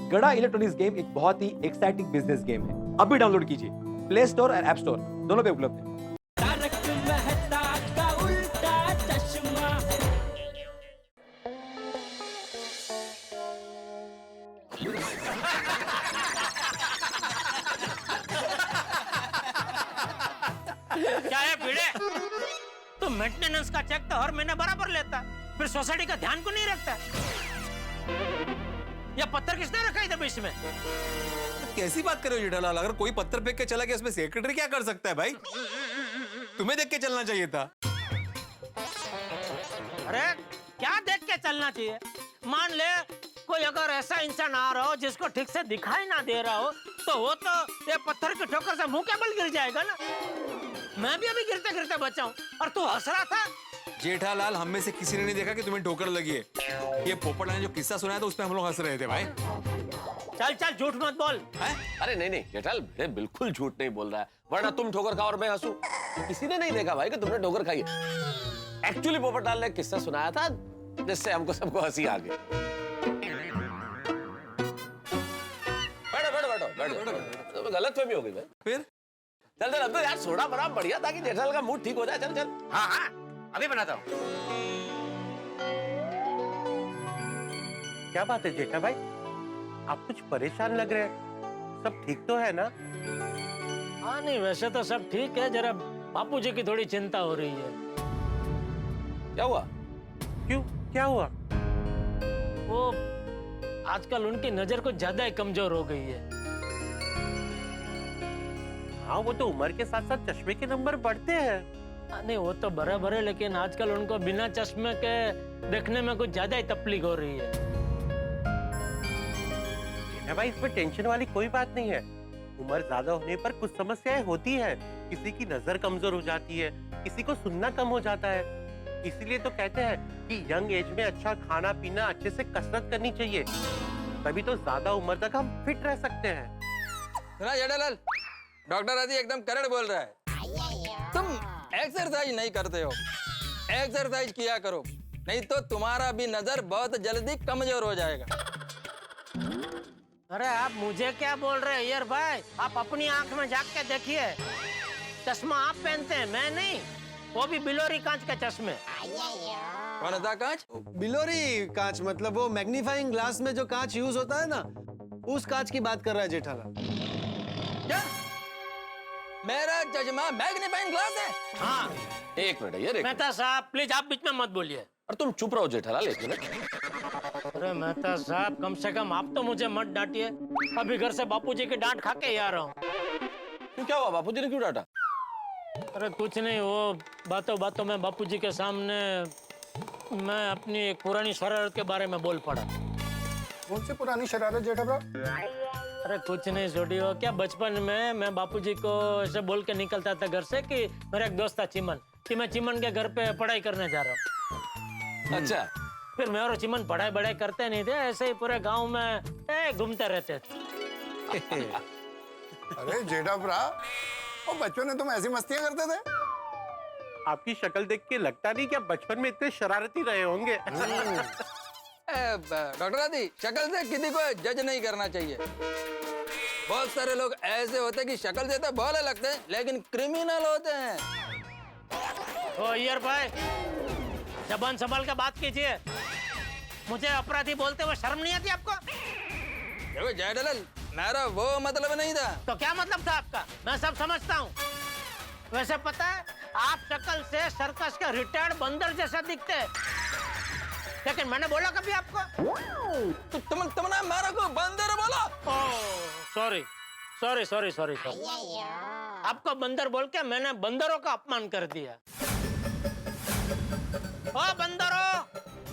गड़ा electronics game एक बहुत ही एक्साइटिंग बिजनेस गेम है। अभी डाउनलोड कीजिए, प्ले स्टोर और ऐप स्टोर दोनों पे उपलब्ध है। क्या है भिड़े? तो मेंटेनेंस का चेक तो हर महीने बराबर लेता, फिर सोसाइटी का ध्यान को नहीं रखता। या पत्थर किसने रखा इधर बीच में? कैसी बात कर रहे हो जेठालाल? अगर कोई पत्थर फेंक के चला गया उसमें सेक्रेटरी क्या कर सकता है भाई? तुम्हें देख के चलना चाहिए था। अरे क्या देख के चलना चाहिए? मान ले कोई अगर ऐसा इंसान आ रहा हो जिसको ठीक से दिखाई ना दे रहा हो, तो वो तो ये पत्थर की ठोकर से मुंह के बल गिर जाएगा ना। मैं भी अभी गिरते गिरते बचा हूँ और तू हंस रहा था। जेठालाल, हम में से किसी ने नहीं देखा कि तुम्हें ठोकर लगी है। ये पोपट ने जो किस्सा सुनाया था उस पे हम लोग हंस रहे थे भाई। चल चल झूठ मत बोल। अरे नहीं जेठालाल, भिड़े बिल्कुल झूठ नहीं बोल रहा है, वरना तुम ठोकर खाओ और मैं हंसू। किसी ने नहीं देखा भाई कि तुमने ठोकर खाई है। एक्चुअली पोपटलाल ने किस्सा सुनाया था जिससे हमको सबको हंसी आ गई। बैठो, गलत फहमी हो गई भाई। फिर चल अब तो यार सोडा बना बढ़िया ताकि जेठालाल का मूड ठीक हो जाए। चल हाँ अभी बनाता हूँ। क्या बात है जेठा भाई, आप कुछ परेशान लग रहे हैं। सब ठीक तो है ना? हाँ नहीं, वैसे तो सब ठीक है, जरा बापूजी की थोड़ी चिंता हो रही है। क्या हुआ? क्यों, क्या हुआ? वो आजकल उनकी नजर कुछ ज्यादा ही कमजोर हो गई है। हाँ, वो तो उम्र के साथ साथ चश्मे के नंबर बढ़ते हैं। नहीं वो तो बराबर है, लेकिन आजकल उनको बिना चश्मे के देखने में कुछ ज्यादा ही तकलीफ हो रही है। जेठा भाई, इसमें टेंशन वाली कोई बात नहीं है। उम्र ज्यादा होने पर कुछ समस्याएं होती है। किसी की नजर कमजोर हो जाती है, किसी को सुनना कम हो जाता है। इसीलिए तो कहते हैं कि यंग एज में अच्छा खाना पीना, अच्छे से कसरत करनी चाहिए, तभी तो ज्यादा उम्र तक हम फिट रह सकते हैं। सुना जेठालाल, डॉक्टर आदि एकदम करेक्ट बोल रहा है। तुम एक्सरसाइज नहीं करते हो, एक्सरसाइज किया करो, नहीं तो तुम्हारा भी नजर बहुत जल्दी कमजोर हो जाएगा। अरे आप मुझे क्या बोल रहे हैं यार भाई? आप अपनी आंख में झांक के देखिए, चश्मा आप पहनते हैं, मैं नहीं, वो भी बिलोरी कांच के चश्मे। कौन सा कांच? बिलोरी कांच मतलब वो मैग्नीफाइंग ग्लास में जो कांच यूज होता है ना, उस कांच की बात कर रहा है जेठालाल। क्या मेरा चश्मा मैग्नीफाइंग ग्लास है? हाँ एक मिनट यार, मेहता साहब प्लीज आप बीच में मत बोलिए। और तुम चुप रहो जेठालाल, एक मिनट। अरे मेहता साहब, कम से कम आप तो मुझे मत डांटिए। अभी घर से बापूजी की डांट खा के ही आ रहा हूँ। क्या हुआ? बापूजी ने क्यों डांटा? अरे कुछ नहीं, वो बातों बातों में बापूजी के सामने मैं अपनी एक पुरानी शरारत के बारे में बोल पड़ा। कौन सी पुरानी शरारत जेठा भरा? अरे कुछ नहीं छोटी हो क्या, बचपन में मैं बापूजी को ऐसे बोल के निकलता था घर से कि मेरा एक दोस्त था चिमन, कि मैं चिमन के घर पे पढ़ाई करने जा रहा हूँ। अच्छा, फिर मैं और चिमन पढ़ाई करते नहीं थे, ऐसे ही पूरे गांव में घूमते रहते थे। अरे जेठा भरा, वो बच्चों ने तुम ऐसी मस्तियां करते थे? आपकी शक्ल देख के लगता नहीं कि आप बचपन में इतने शरारती रहे होंगे। डॉक्टर आदि, शक्ल से किसी को जज नहीं करना चाहिए। बहुत सारे लोग ऐसे होते हैं कि शक्ल से तो भोले लगते हैं, लेकिन क्रिमिनल होते हैं। ओ यार भाई, जबान संभाल के बात कीजिए। मुझे अपराधी बोलते हुए शर्म नहीं आती आपको? देखो जेठालाल, मेरा वो मतलब नहीं था। तो क्या मतलब था आपका? मैं सब समझता हूँ। वैसे पता है, आप शक्ल से सर्कस का रिटायर्ड बंदर जैसा दिखते हैं, लेकिन मैंने बोला कभी आपको? तो तुमने मेरे को बंदर बोला? Sorry sorry sorry sorry sorry, आपको बंदर बोल के मैंने बंदरों का अपमान कर दिया। ओ बंदरों,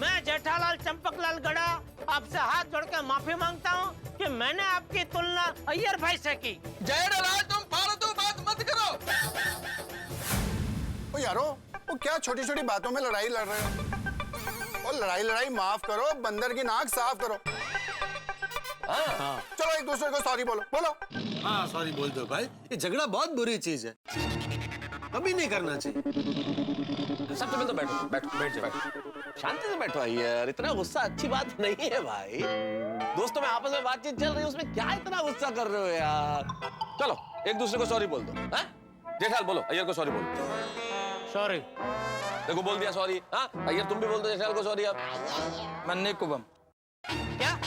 मैं जेठालाल चंपकलाल गड़ा आपसे हाथ जोड़ के माफी मांगता हूँ कि मैंने आपकी तुलना अय्यर भाई से की। जेठालाल, तुम फालतू बात मत करो। ओ यारो, वो क्या छोटी छोटी बातों में लड़ाई लड़ रहे हो? और लड़ाई माफ करो, बंदर की नाक साफ करो। चलो एक दूसरे को सॉरी बोलो। हाँ, सॉरी बोल दो भाई, ये झगड़ा बहुत बुरी चीज है, कभी नहीं करना चाहिए। सब तुम्हें तो बैठ जाओ। शांति से बैठो यार, इतना गुस्सा अच्छी बात नहीं है भाई। दोस्तों में आपस में बातचीत चल रही है, उसमें क्या इतना गुस्सा कर रहे हो यार। चलो एक दूसरे को सॉरी बोल दो। हाँ? जेठाल बोलो अय्यर को सॉरी बोल दो। सॉरी। देखो बोल दिया सॉरी। हाँ अय्यर तुम भी बोल दो जेठाल को सॉरी। आप मन्ने कुबम। क्या?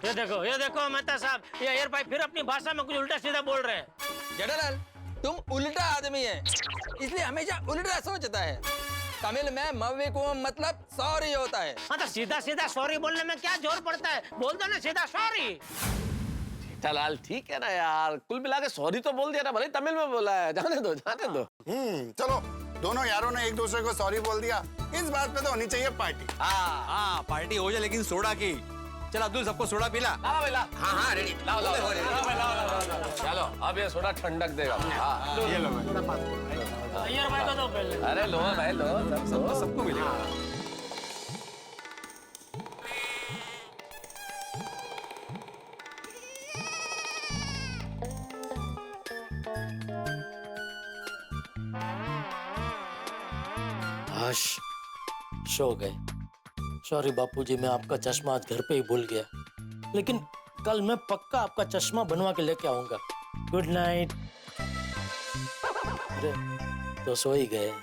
ये देखो मेहता साहब, ये अय्यर भाई फिर अपनी भाषा में कुछ उल्टा सीधा बोल रहे हैं। जेठालाल तुम उल्टा आदमी है, इसलिए हमेशा उल्टा सोचता है। तमिल में मव्वे कुबम मतलब सॉरी होता है। हाँ तो सीधा सीधा सॉरी बोलने में क्या जोर पड़ता है, बोल दो ना सीधा सॉरी। जेठालाल ठीक है ना यार, कुल मिला के सॉरी तो बोल दिया ना, भले तमिल में बोला है। जाने दो जाने दो। चलो दोनों यारों ने एक दूसरे को सॉरी बोल दिया, इस बात पे तो होनी चाहिए पार्टी। हाँ पार्टी हो जाए लेकिन सोडा की। चल अब्दुल सबको सोडा पिला। लाओ भाई लाओ। हाँ रेडी। लाओ चलो अब ये सोडा ठंडक देगा। हाँ ये लो भाई। अय्यर भाई को दो पहले। अरे लो भाई लो, सबको मिलेगा। हाश सो गए। सॉरी बापूजी, मैं आपका चश्मा आज घर पे ही भूल गया, लेकिन कल मैं पक्का आपका चश्मा बनवा के लेके आऊंगा। Good night. अरे तो सो ही गए।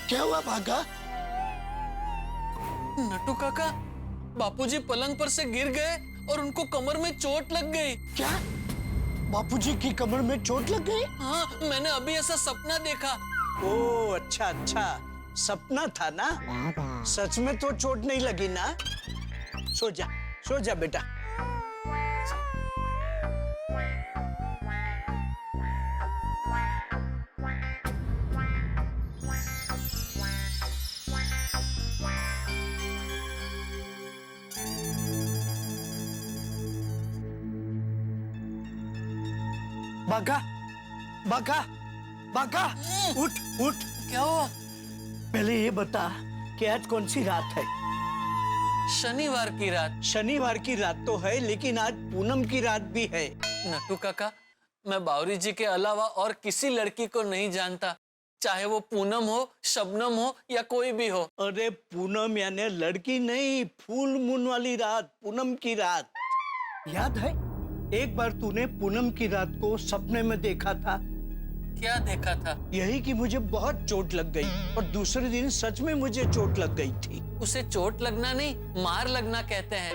क्या हुआ भागा? नट्टू काका, बापूजी पलंग पर से गिर गए और उनको कमर में चोट लग गई। क्या बापूजी की कमर में चोट लग गई? हाँ मैंने अभी ऐसा सपना देखा। ओ अच्छा अच्छा, सपना था ना? सच में तो चोट नहीं लगी ना? सो जा बेटा। बागा बागा बागा, उठ उठ। क्या हुआ? पहले ये बता कि आज कौन सी रात है? शनिवार की रात। शनिवार की रात तो है, लेकिन आज पूनम की रात भी है। नट्टू काका, मैं बावरी जी के अलावा और किसी लड़की को नहीं जानता, चाहे वो पूनम हो, शबनम हो या कोई भी हो। अरे पूनम यानी लड़की नहीं, फुल मून वाली रात, पूनम की रात। याद है एक बार तूने पूनम की रात को सपने में देखा था? क्या देखा था? यही कि मुझे बहुत चोट लग गई, और दूसरे दिन सच में मुझे चोट लग गई थी। उसे चोट लगना नहीं, मार लगना कहते हैं।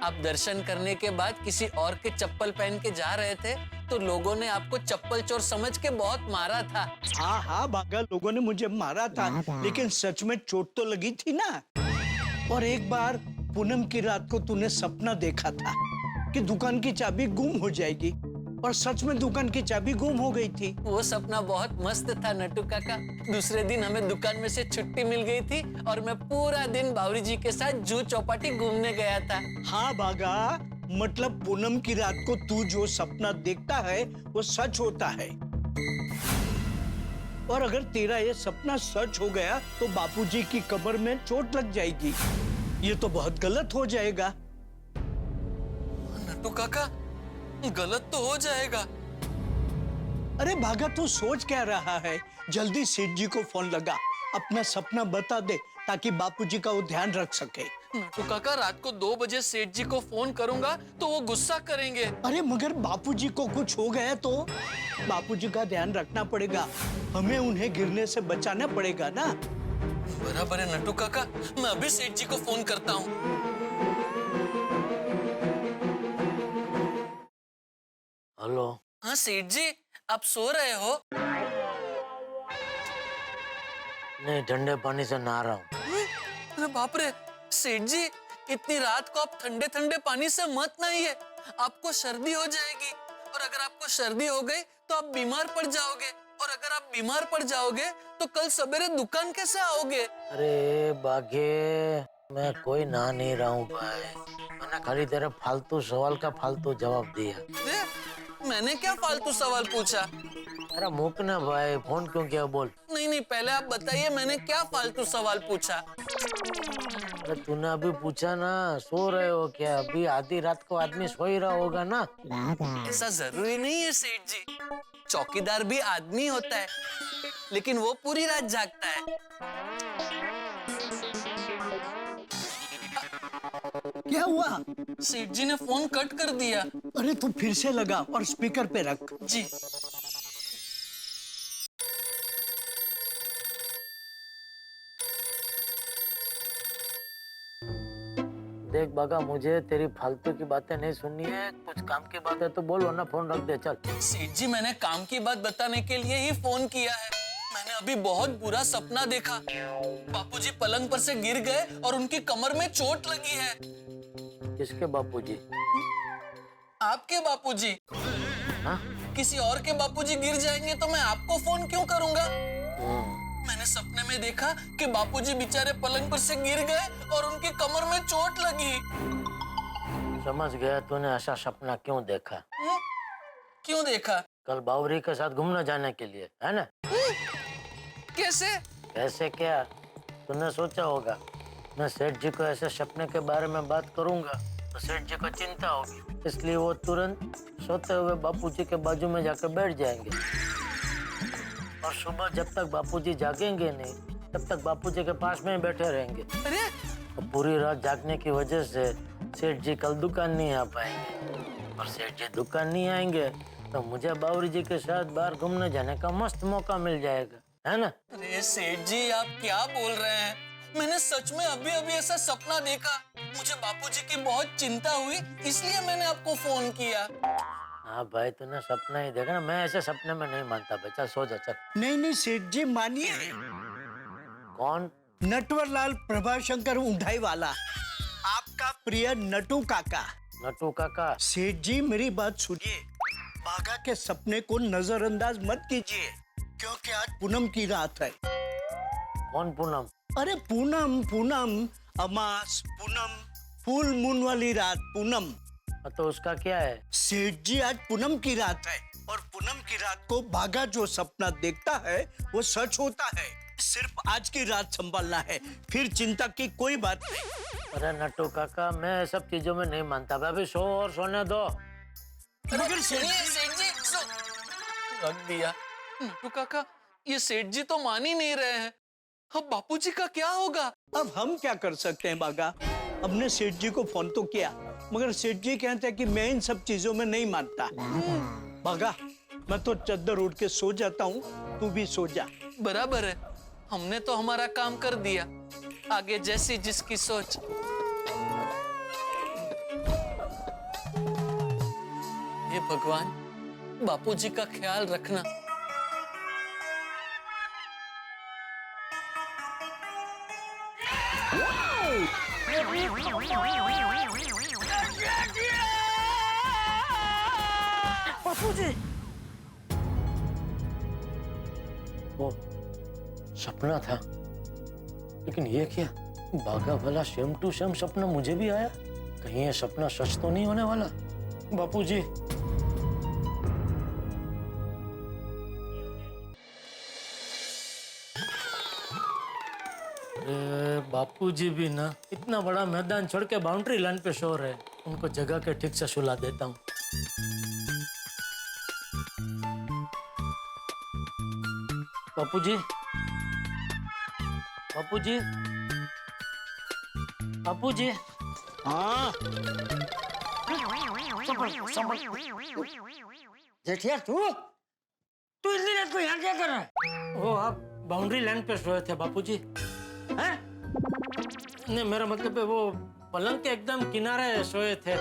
आप दर्शन करने के बाद किसी और के चप्पल पहन के जा रहे थे, तो लोगों ने आपको चप्पल चोर समझ के बहुत मारा था। हाँ बागा, लोगों ने मुझे मारा था, लेकिन सच में चोट तो लगी थी ना। और एक बार पूनम की रात को तूने सपना देखा था कि दुकान की चाबी गुम हो जाएगी, और सच में दुकान की चाबी गुम हो गई थी। वो सपना बहुत मस्त था नट्टू काका। दूसरे दिन हमें दुकान में से छुट्टी मिल गई थी और मैं पूरा दिन बावरी जी के साथ जू चौपाटी घूमने गया था। हाँ बागा, मतलब पूनम की रात को तू जो सपना देखता है वो सच होता है। और अगर तेरा ये सपना सच हो गया तो बापूजी की कमर में चोट लग जाएगी। ये तो बहुत गलत हो जाएगा। नट्टू काका, गलत तो हो जाएगा। अरे भागा, तू सोच क्या रहा है? जल्दी सेठ जी को फोन लगा, अपना सपना बता दे ताकि बापूजी का वो ध्यान रख सके। नटू काका रात को 2 बजे सेठ जी को फोन करूंगा तो वो गुस्सा करेंगे। अरे मगर बापूजी को कुछ हो गया तो बापूजी का ध्यान रखना पड़ेगा, हमें उन्हें गिरने से बचाना पड़ेगा ना। बराबर है नटू काका, मैं अभी सेठ जी को फोन करता हूँ। हेलो। हाँ सेठ जी, आप सो रहे हो? नहीं, ठंडे पानी से नहा रहा हूँ। अरे बाप रे सेठ जी, इतनी रात को आप ठंडे ठंडे पानी से मत नहाइए, आपको सर्दी हो जाएगी, और अगर आपको सर्दी हो गई तो आप बीमार पड़ जाओगे, और अगर आप बीमार पड़ जाओगे तो कल सवेरे दुकान कैसे आओगे? अरे बाघे, मैं कोई नहा नहीं रहा हूँ भाई, मैंने खाली तेरे फालतू सवाल का फालतू जवाब दिया। अरे मैंने क्या फालतू सवाल पूछा? अरे मुक ना भाई, फोन क्यों किया बोल। नहीं नहीं, पहले आप बताइए मैंने क्या फालतू सवाल पूछा? अरे तूने अभी पूछा ना, सो रहे हो क्या? अभी आधी रात को आदमी सो ही रहा होगा ना। ऐसा जरूरी नहीं है सेठ जी, चौकीदार भी आदमी होता है, लेकिन वो पूरी रात जागता है। क्या हुआ? सेठ जी ने फोन कट कर दिया। अरे तू फिर से लगा और स्पीकर पे रख। जी। देख बागा, मुझे तेरी फालतू की बातें नहीं सुननी है, कुछ काम की बात है तो बोल, वरना फोन रख दे चल। सेठ जी मैंने काम की बात बताने के लिए ही फोन किया है। मैंने अभी बहुत बुरा सपना देखा, बापूजी पलंग पर से गिर गए और उनकी कमर में चोट लगी है। किसके बापूजी? आपके बापूजी। हाँ? किसी और के बापूजी गिर जाएंगे तो मैं आपको फोन क्यों करूंगा? मैंने सपने में देखा कि बापूजी बेचारे पलंग पर से गिर गए और उनकी कमर में चोट लगी। समझ गया तूने ऐसा सपना क्यों देखा। क्यों देखा? कल बावरी के साथ घूमने जाने के लिए, है ना? कैसे? कैसे क्या तूने सोचा होगा? मैं सेठ जी को ऐसे सपने के बारे में बात करूंगा तो सेठ जी को चिंता होगी, इसलिए वो तुरंत सोते हुए बापूजी के बाजू में जाकर बैठ जाएंगे, और सुबह जब तक बापूजी जागेंगे नहीं तब तक बापूजी के पास में ही बैठे रहेंगे। अरे तो पूरी रात जागने की वजह से सेठ जी कल दुकान नहीं आ पाएंगे, और सेठ जी दुकान नहीं आएंगे तो मुझे बावरी जी के साथ बाहर घूमने जाने का मस्त मौका मिल जाएगा, है ना? अरे सेठ जी आप क्या बोल रहे हैं? मैंने सच में अभी अभी ऐसा सपना देखा, मुझे बापूजी की बहुत चिंता हुई, इसलिए मैंने आपको फोन किया। हाँ भाई, तूने सपना ही देखा ना, मैं ऐसे सपने में नहीं मानता भाई, चल सो जा चल। नहीं नहीं सेठ जी मानिए। कौन? नटवरलाल प्रभाशंकर उंढाई वाला, आपका प्रिय नटू काका। नटू काका? सेठ जी मेरी बात सुनिए, बाघा के सपने को नजरअंदाज मत कीजिए, क्योंकि आज पूनम की रात है। कौन पूनम? अरे पूनम पूनम, अमास पूनम, फुल मून वाली रात पूनम। तो उसका क्या है? सेठ जी आज पूनम की रात है, और पूनम की रात को बाघा जो सपना देखता है वो सच होता है। सिर्फ आज की रात संभालना है, फिर चिंता की कोई बात नहीं। अरे नटू काका, मैं सब चीजों में नहीं मानता भाई, अभी सो और सोने दो। मगर सुनिए सेठ जी, रख दिया। नटू काका, ये सेठ जी तो मान ही नहीं रहे हैं, अब बापूजी का क्या होगा? अब हम क्या कर सकते हैं बाघा, हमने सेठ जी को फोन तो किया, मगर सेठ जी कहते हैं कि मैं इन सब चीजों में नहीं मानता। बाघा, मैं तो चद्दर उड़ के सो जाता हूँ, तू भी सो जा। बराबर है, हमने तो हमारा काम कर दिया, आगे जैसी जिसकी सोच। हे भगवान, बापूजी का ख्याल रखना। बापूजी, वो सपना था, लेकिन ये क्या, बाघा वाला सेम टू सेम सपना मुझे भी आया। कहीं ये सपना सच तो नहीं होने वाला? बापूजी, अरे बापूजी भी ना इतना बड़ा मैदान छोड़ के बाउंड्री लाइन पे सो रहे, उनको जगह के ठीक से सुला देता हूँ। बापूजी, बापूजी, बापू जी हाँ जेठिया तू इतनी रात को यहाँ क्या कर रहा है? वो आप बाउंड्री लाइन पे सोए थे बापू जी। हैं? नहीं मेरा मतलब है वो पलंग के एकदम किनारे सोए थे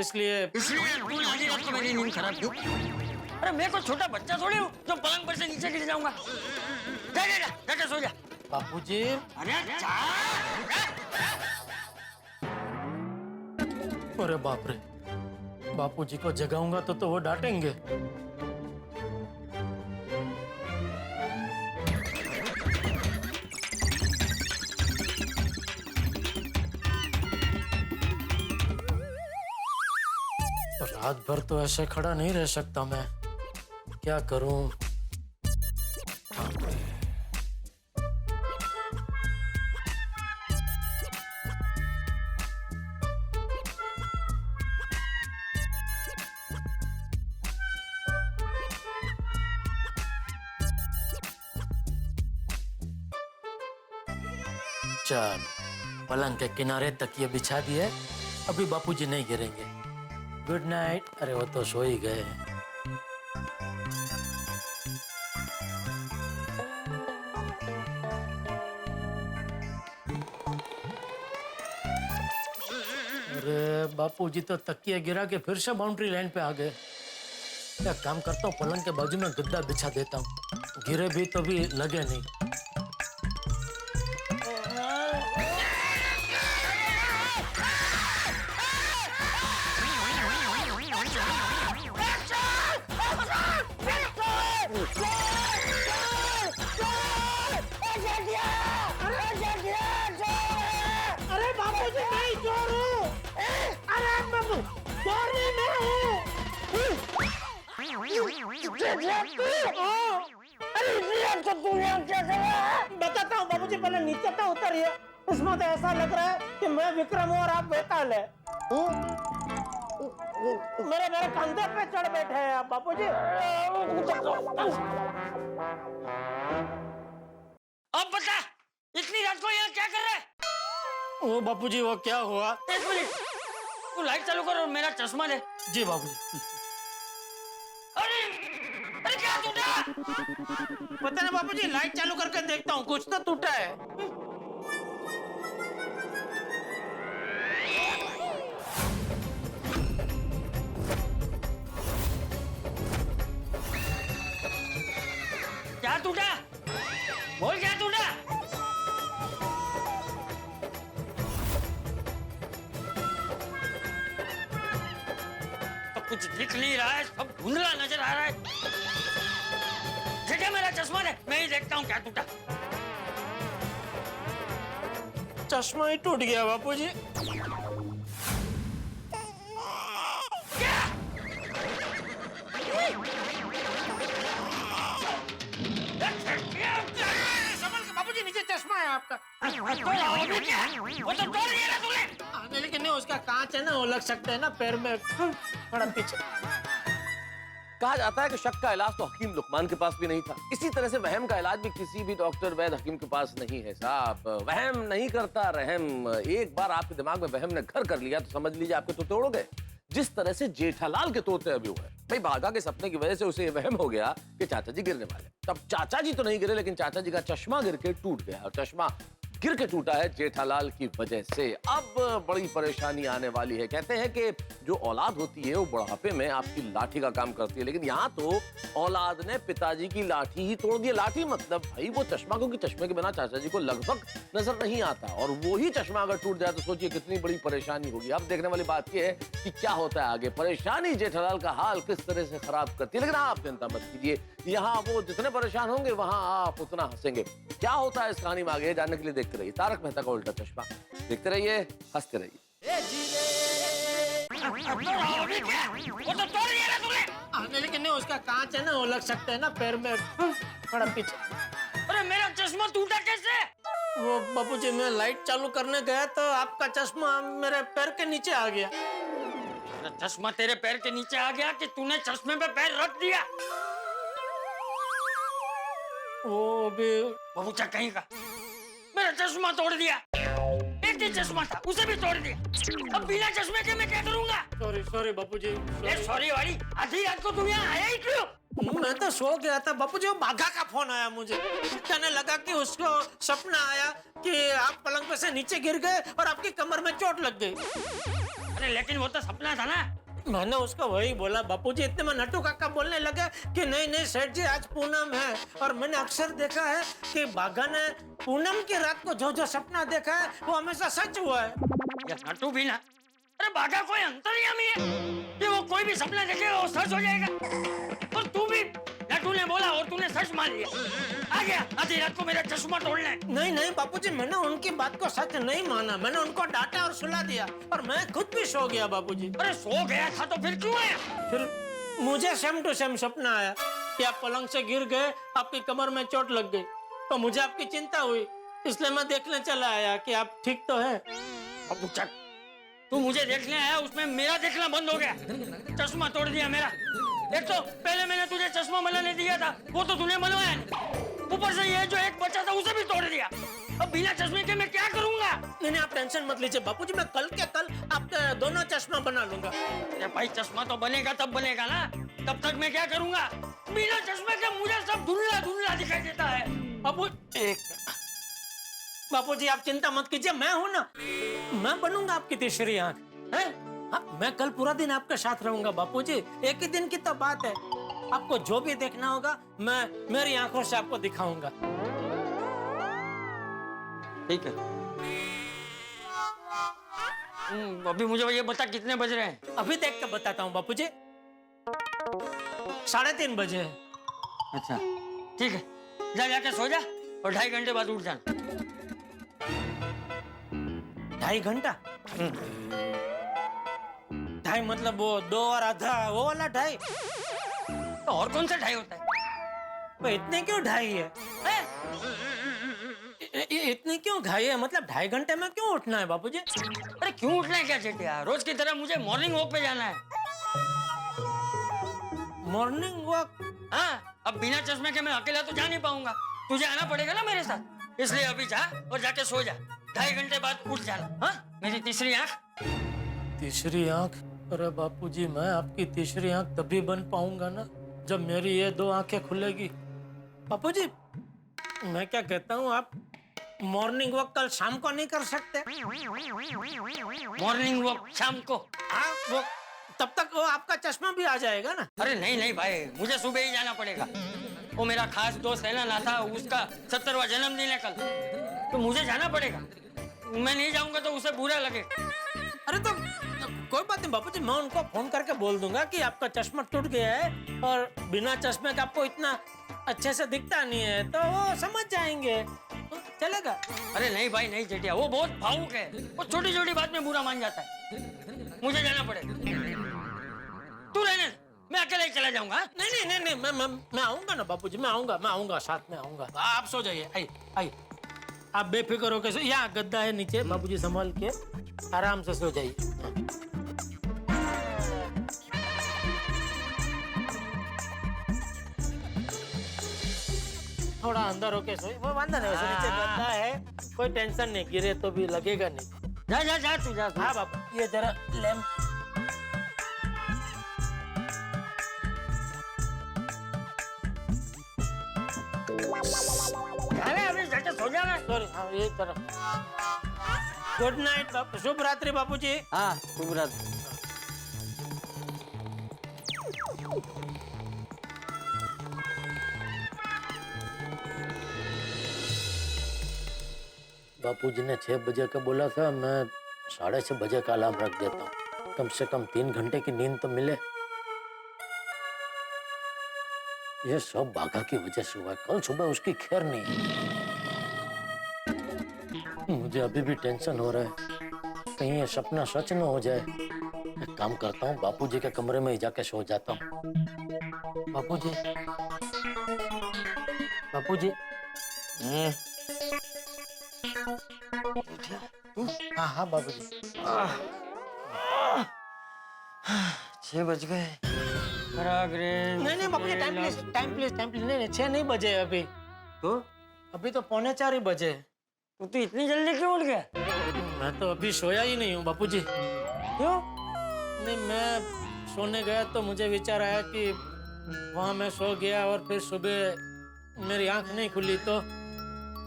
इसलिए तू आधी रात को मेरी नींद खराब क्यों? अरे मैं कोई छोटा बच्चा थोड़ी हूँ जो पलंग पर से नीचे गिर जाऊंगा। जा जा जा जाके सो जा। बापू जी अरे जा। अरे बाप रे बापू जी को जगाऊंगा तो वो डांटेंगे। रात भर तो ऐसे खड़ा नहीं रह सकता मैं, क्या करूं? चल पलंग के किनारे तकिए बिछा दिए, अभी बापूजी नहीं गिरेंगे। Good night. अरे वो तो सो ही गए। अरे बापूजी तो तकिए गिरा के फिर से बाउंड्री लाइन पे आ गए। क्या काम करता हूँ, पलंग के बाजू में गद्दा बिछा देता हूँ, गिरे भी तो भी लगे नहीं। अरे बाबूजी नहीं चोर हूँ। अरे बाबू चोर नहीं मैं हूँ। अरे तू यहाँ क्या कर रहा है? बताता हूँ बाबूजी, पहले नीचे तो उतरिए। इसमें तो ऐसा लग रहा है कि मैं विक्रम हूँ और आप बेताल है। मेरे कंधे पे चढ़ बैठे हैं आप बाबूजी। अब बता इतनी रात को यहाँ क्या कर रहा है? ओ बापूजी वो क्या हुआ? एक मिनट तू लाइट चालू कर और मेरा चश्मा ले। जी बाबूजी। अरे अरे क्या टूटा? पता नहीं बाबूजी, लाइट चालू करके देखता हूँ, कुछ तो टूटा है। क्या टूटा? बोल क्या टूटा? तो कुछ दिख नहीं रहा है, सब धुंधला नजर आ रहा है। ठीक है मेरा चश्मा ले, मैं ही देखता हूँ क्या टूटा। चश्मा ही टूट गया बापूजी। बाबूजी नीचे चश्मा है आपका। वो तो तोड़ दिया ना तूने। लेकिन नहीं, उसका कांच है ना, वो लग सकता है ना पैर में, थोड़ा पीछे। कहा जाता है कि शक का इलाज तो हकीम लुकमान के पास भी नहीं था, इसी तरह से वहम का इलाज भी किसी भी डॉक्टर वैद हकीम के पास नहीं है साहब। वहम नहीं करता रहम। एक बार आपके दिमाग में वहम ने घर कर लिया तो समझ लीजिए आपके तोते उड़ गए, जिस तरह से जेठालाल के तोते अभी हुए। भाई भागा के सपने की वजह से उसे वहम हो गया कि चाचा जी गिरने वाले। तब चाचा जी तो नहीं गिरे, लेकिन चाचा जी का चश्मा गिर के टूट गया, और चश्मा गिर के टूटा है जेठालाल की वजह से। अब बड़ी परेशानी आने वाली है। कहते हैं कि जो औलाद होती है वो बुढ़ापे में आपकी लाठी का काम करती है, लेकिन यहाँ तो औलाद ने पिताजी की लाठी ही तोड़ दी। लाठी मतलब भाई वो चश्मा, क्योंकि चश्मे के बिना चाचा जी को लगभग नजर नहीं आता, और वो ही चश्मा अगर टूट जाए तो सोचिए कितनी बड़ी परेशानी होगी। अब देखने वाली बात यह है कि क्या होता है आगे। परेशानी जेठालाल का हाल किस तरह से खराब करती है, लेकिन आप चिंता मत कीजिए, यहाँ वो जितने परेशान होंगे वहां आप उतना हंसेंगे। क्या होता है इस कहानी में आगे जानने के लिए देखते रहिए तारक मेहता का उल्टा चश्मा। देखते रहिए, हंसते रहिए। वो तो तोड़ दिया ना तूने। लेकिन नहीं, उसका कांच है ना, वो लग सकता है ना पैर में, थोड़ा पीछे। अरे मेरा चश्मा टूटा कैसे? वो बापूजी मैं लाइट चालू करने गया तो आपका चश्मा मेरे पैर के नीचे आ गया। चश्मा तेरे पैर के नीचे आ गया कि तूने चश्मे पे पैर रख दिया? वो भी बबूचा कहीं का, मेरा चश्मा तोड़ दिया। एक एक ही चश्मा था, उसे भी तोड़ दिया। अब बिना चश्मे के मैं क्या करूंगा? सॉरी सॉरी बापूजी। ये सॉरी वाली आधी रात को तुम यहाँ आया ही क्यों? मैं तो सो गया था बापूजी, वो बाघा का फोन आया मुझे। कहने लगा कि उसको सपना आया कि आप पलंग पे से नीचे गिर गए और आपकी कमर में चोट लग गई। अरे लेकिन वो तो सपना था ना। मैंने उसको वही बोला बापूजी। इतने में नट्टू काका बोलने लगे कि नहीं नहीं सेठ जी, आज पूनम है और मैंने अक्सर देखा है कि बाघा ने पूनम की रात को जो जो सपना देखा है वो हमेशा सच हुआ है। ये नटू भी ना, अरे बाघा कोई अंतर्यामी है कि वो कोई भी सपना देखेगा वो सच हो जाएगा। और तू भी नटू ने बोला और तूने सच मान लिया, आ गया आधी रात को मेरा चश्मा तोड़ने। नहीं नहीं बापूजी, मैंने उनकी बात को सच नहीं माना। मैंने उनको डांटा और सुला दिया और मैं खुद भी सो गया बापूजी। अरे सो गया था तो फिर क्यों आया? फिर मुझे सेम टू सेम सपना आया कि आप पलंग से गिर गए, आपकी कमर में चोट लग गई। तो मुझे आपकी चिंता हुई, इसलिए मैं देखने चला आया कि आप ठीक तो है। अब चल, तू मुझे देखने आया, उसमें मेरा देखना बंद हो गया। चश्मा तोड़ दिया मेरा। एक तो पहले मैंने तुझे चश्मा मलाने दिया था, वो तो तूने मनवाया नहीं। ऊपर से ये जो एक बचा था उसे भी तोड़ दिया। अब बिना चश्मे के मैं क्या करूंगा? नहीं आप टेंशन मत लीजिए बापूजी, मैं कल के कल आपके दोनों चश्मा बना लूंगा। अरे भाई चश्मा तो बनेगा तब बनेगा ना, तब तक मैं क्या करूंगा? बिना चश्मे के मुझे सब धुंधला धुंधला दिखाई देता है। बापूजी आप चिंता मत कीजिए, मैं हूं ना, मैं बनूंगा आपकी तीसरी आंख। हैं? हाँ, मैं कल पूरा दिन आपके साथ रहूंगा बापूजी। एक ही दिन की तो बात है। आपको जो भी देखना होगा मैं मेरी आंखों से आपको दिखाऊंगा। ठीक है। अभी मुझे ये बता कितने बज रहे हैं? अभी देख के बताता हूँ बापूजी। 3:30 बजे है। अच्छा ठीक है, जा जाके सो जा और 2.5 घंटे बाद उठ जाना। 2.5 घंटा? 2.5 मतलब वो 2 और आधा, वो वाला 2.5? तो और कौन सा 2.5 होता है? तो इतने क्यों 2.5 है? इतनी क्यों घाई है? मतलब 2.5 घंटे में क्यों उठना है बापूजी? अरे क्यों उठना है क्या चेटिया? रोज की तरह मुझे मॉर्निंग वॉक पे जाना है। Morning walk? हाँ, अब बिना चश्मे के मैं अकेला तो जा नहीं पाऊंगा, तुझे आना पड़ेगा ना मेरे साथ। इसलिए अभी जा और जाके सो जा, 2.5 घंटे बाद उठ जाना। हाँ, मेरी तीसरी आंख। तीसरी आंख? अरे बापूजी मैं आपकी तीसरी आंख तभी बन पाऊंगा ना जब मेरी ये 2 आंखें खुलेगी। बापूजी मैं क्या कहता हूँ, आप मॉर्निंग वॉक कल शाम को नहीं कर सकते? मॉर्निंग वॉक शाम को? हाँ, वो तब तक वो आपका चश्मा भी आ जाएगा ना। अरे नहीं नहीं भाई, मुझे सुबह ही जाना पड़ेगा। वो मेरा खास दोस्त है ना नाथा, उसका 70वां जन्मदिन है कल, तो मुझे जाना पड़ेगा। मैं नहीं जाऊंगा तो उसे बुरा लगेगा। अरे तो कोई बात नहीं बापूजी, मैं उनको फोन करके बोल दूंगा कि आपका चश्मा टूट गया है और बिना चश्मे का आपको इतना अच्छे से दिखता नहीं है, तो वो समझ जाएंगे, चलेगा। अरे नहीं भाई नहीं चेटिया, वो बहुत भावुक है, वो छोटी छोटी बात में बुरा मान जाता है। मुझे जाना पड़ेगा। तू रहने, मैं अकेले ही चला जाऊंगा। नहीं नहीं नहीं नहीं, मैं आऊंगा ना बापूजी, मैं आऊंगा साथ में आऊंगा। आप सो जाइए, आइए आप बेफिक्र होकर। यहाँ गद्दा है नीचे, बापूजी संभाल के आराम से सो जाइए। थोड़ा अंदर होके सोइए, वो वांदा नहीं, वैसे नीचे गद्दा है, कोई टेंशन नहीं, गिरे तो भी लगेगा नहीं। जा जा जा तू जा। हाँ बापू, ये जरा लैम्प। अभी जाके सो जाना। सॉरी, हाँ ये तरफ। गुड नाइट बापू, शुभ रात्रि बापूजी। हाँ शुभ रात्रि। बापूजी ने 6 बजे का बोला था, मैं 6:30 बजे का अलार्म रख देता हूँ, कम से कम 3 घंटे की नींद तो मिले। ये सब बाघा की वजह से हुआ, कल सुबह उसकी खैर नहीं। मुझे अभी भी टेंशन हो रहा है, कहीं ये सपना सच न हो जाए। एक काम करता हूँ, बापूजी के कमरे में ही जाके सो जाता हूँ। बापूजी, बापूजी। हाँ हाँ बाबूजी। 6 बज गए। नहीं बाबूजी, टाइम प्लीज। नहीं 6 नहीं बजे अभी। तो अभी तो 3:45 ही बजे। तू इतनी जल्दी क्यों उठ गया? मैं तो अभी सोया ही नहीं हूँ बापूजी। क्यों? नहीं, मैं सोने गया तो मुझे विचार आया कि वहाँ मैं सो गया और फिर सुबह मेरी आंख नहीं खुली, तो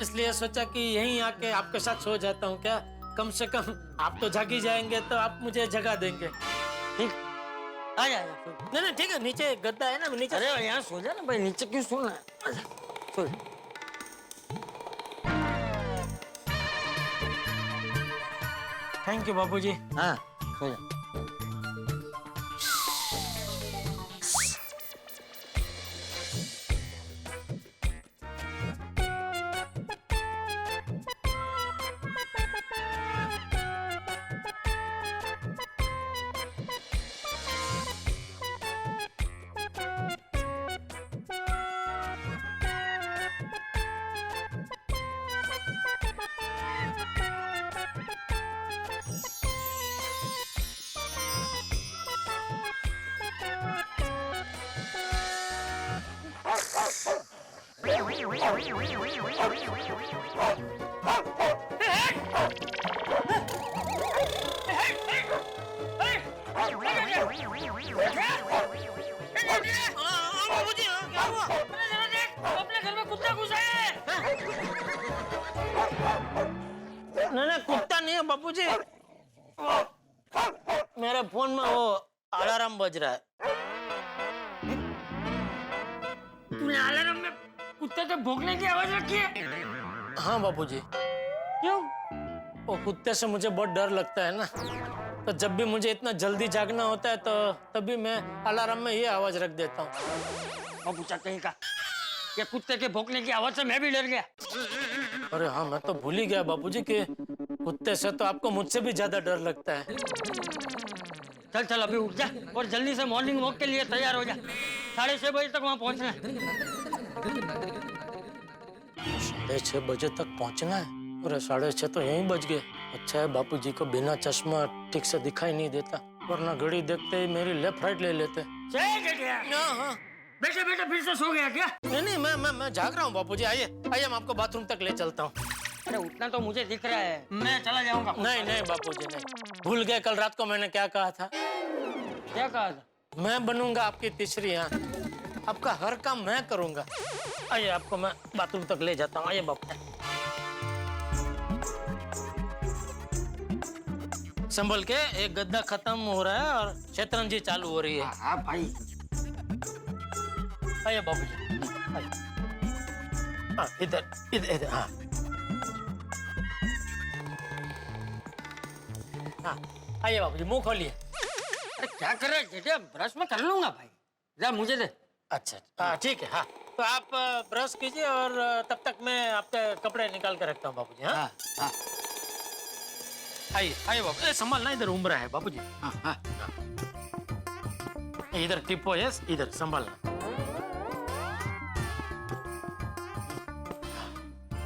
इसलिए सोचा कि यहीं आके आपके साथ सो जाता हूँ। क्या कम से कम आप तो जागी जाएंगे तो आप मुझे जगा देंगे। ठीक, आ जा। नहीं नहीं ठीक है, नीचे गद्दा है ना, मैं नीचे। अरे यहाँ सो जा ना भाई, नीचे क्यों सोना है? सो जा। थैंक यू बापूजी। हाँ, सो जा। नहीं कुत्ता नहीं है बापूजी, मेरे फोन में वो अलार्म बज रहा है। तूने अलार्म में कुत्ते के भौंकने की आवाज रखी है? हाँ बापूजी। क्यों? वो कुत्ते से मुझे बहुत डर लगता है ना, तो जब भी मुझे इतना जल्दी जागना होता है तो तभी मैं अलार्म में ये आवाज रख देता हूँ। और पूछा कहीं का, ये कुत्ते के भौंकने की आवाज से मैं भी डर गया। अरे हाँ, मैं तो भूल ही गया बापूजी कि कुत्ते से तो आपको मुझसे भी ज्यादा डर लगता है। चल चल अभी उठ जा और जल्दी से मॉर्निंग वॉक के लिए तैयार हो जा। 6:30 बजे तक वहाँ पहुँचना है। 6:30 बजे तक पहुँचना है? अरे 6:30 तो यहीं बज गए। अच्छा है बापूजी को बिना चश्मा ठीक से दिखाई नहीं देता, वरना घड़ी देखते ही मेरी लेफ्ट राइट ले लेते। हाँ। बेटे बेटे फिर से सो गया क्या? नहीं नहीं, मैं जाग रहा हूँ बापूजी। आइए आइए, मैं आपको बाथरूम तक ले चलता हूँ। अरे उतना तो मुझे दिख रहा है, मैं चला जाऊंगा। नहीं नहीं बापूजी नहीं, भूल गए कल रात को मैंने क्या कहा था? क्या कहा था? मैं बनूंगा आपकी तीसरी आंख, आपका हर काम मैं करूंगा। आइए, आपको मैं बाथरूम तक ले जाता हूँ। आइए बापू, संभल के। एक गद्दा खत्म हो रहा है और शतरंजी चालू हो रही है। हाँ भाई। आइए बाबूजी, हाँ इधर इधर इधर। हाँ हाँ, आइए बाबूजी, मुंह खोलिए। अरे क्या कर रहे जेठिया? ब्रश में कर लूंगा भाई, जा मुझे दे। अच्छा हाँ ठीक है। हाँ तो आप ब्रश कीजिए और तब तक मैं आपके कपड़े निकाल कर रखता हूँ बाबूजी। हाँ हाँ। आइए आइए बाबू, संभालना, इधर उम्र है बाबूजी। हाँ हाँ। इधर टिप्पो, यस इधर संभालना।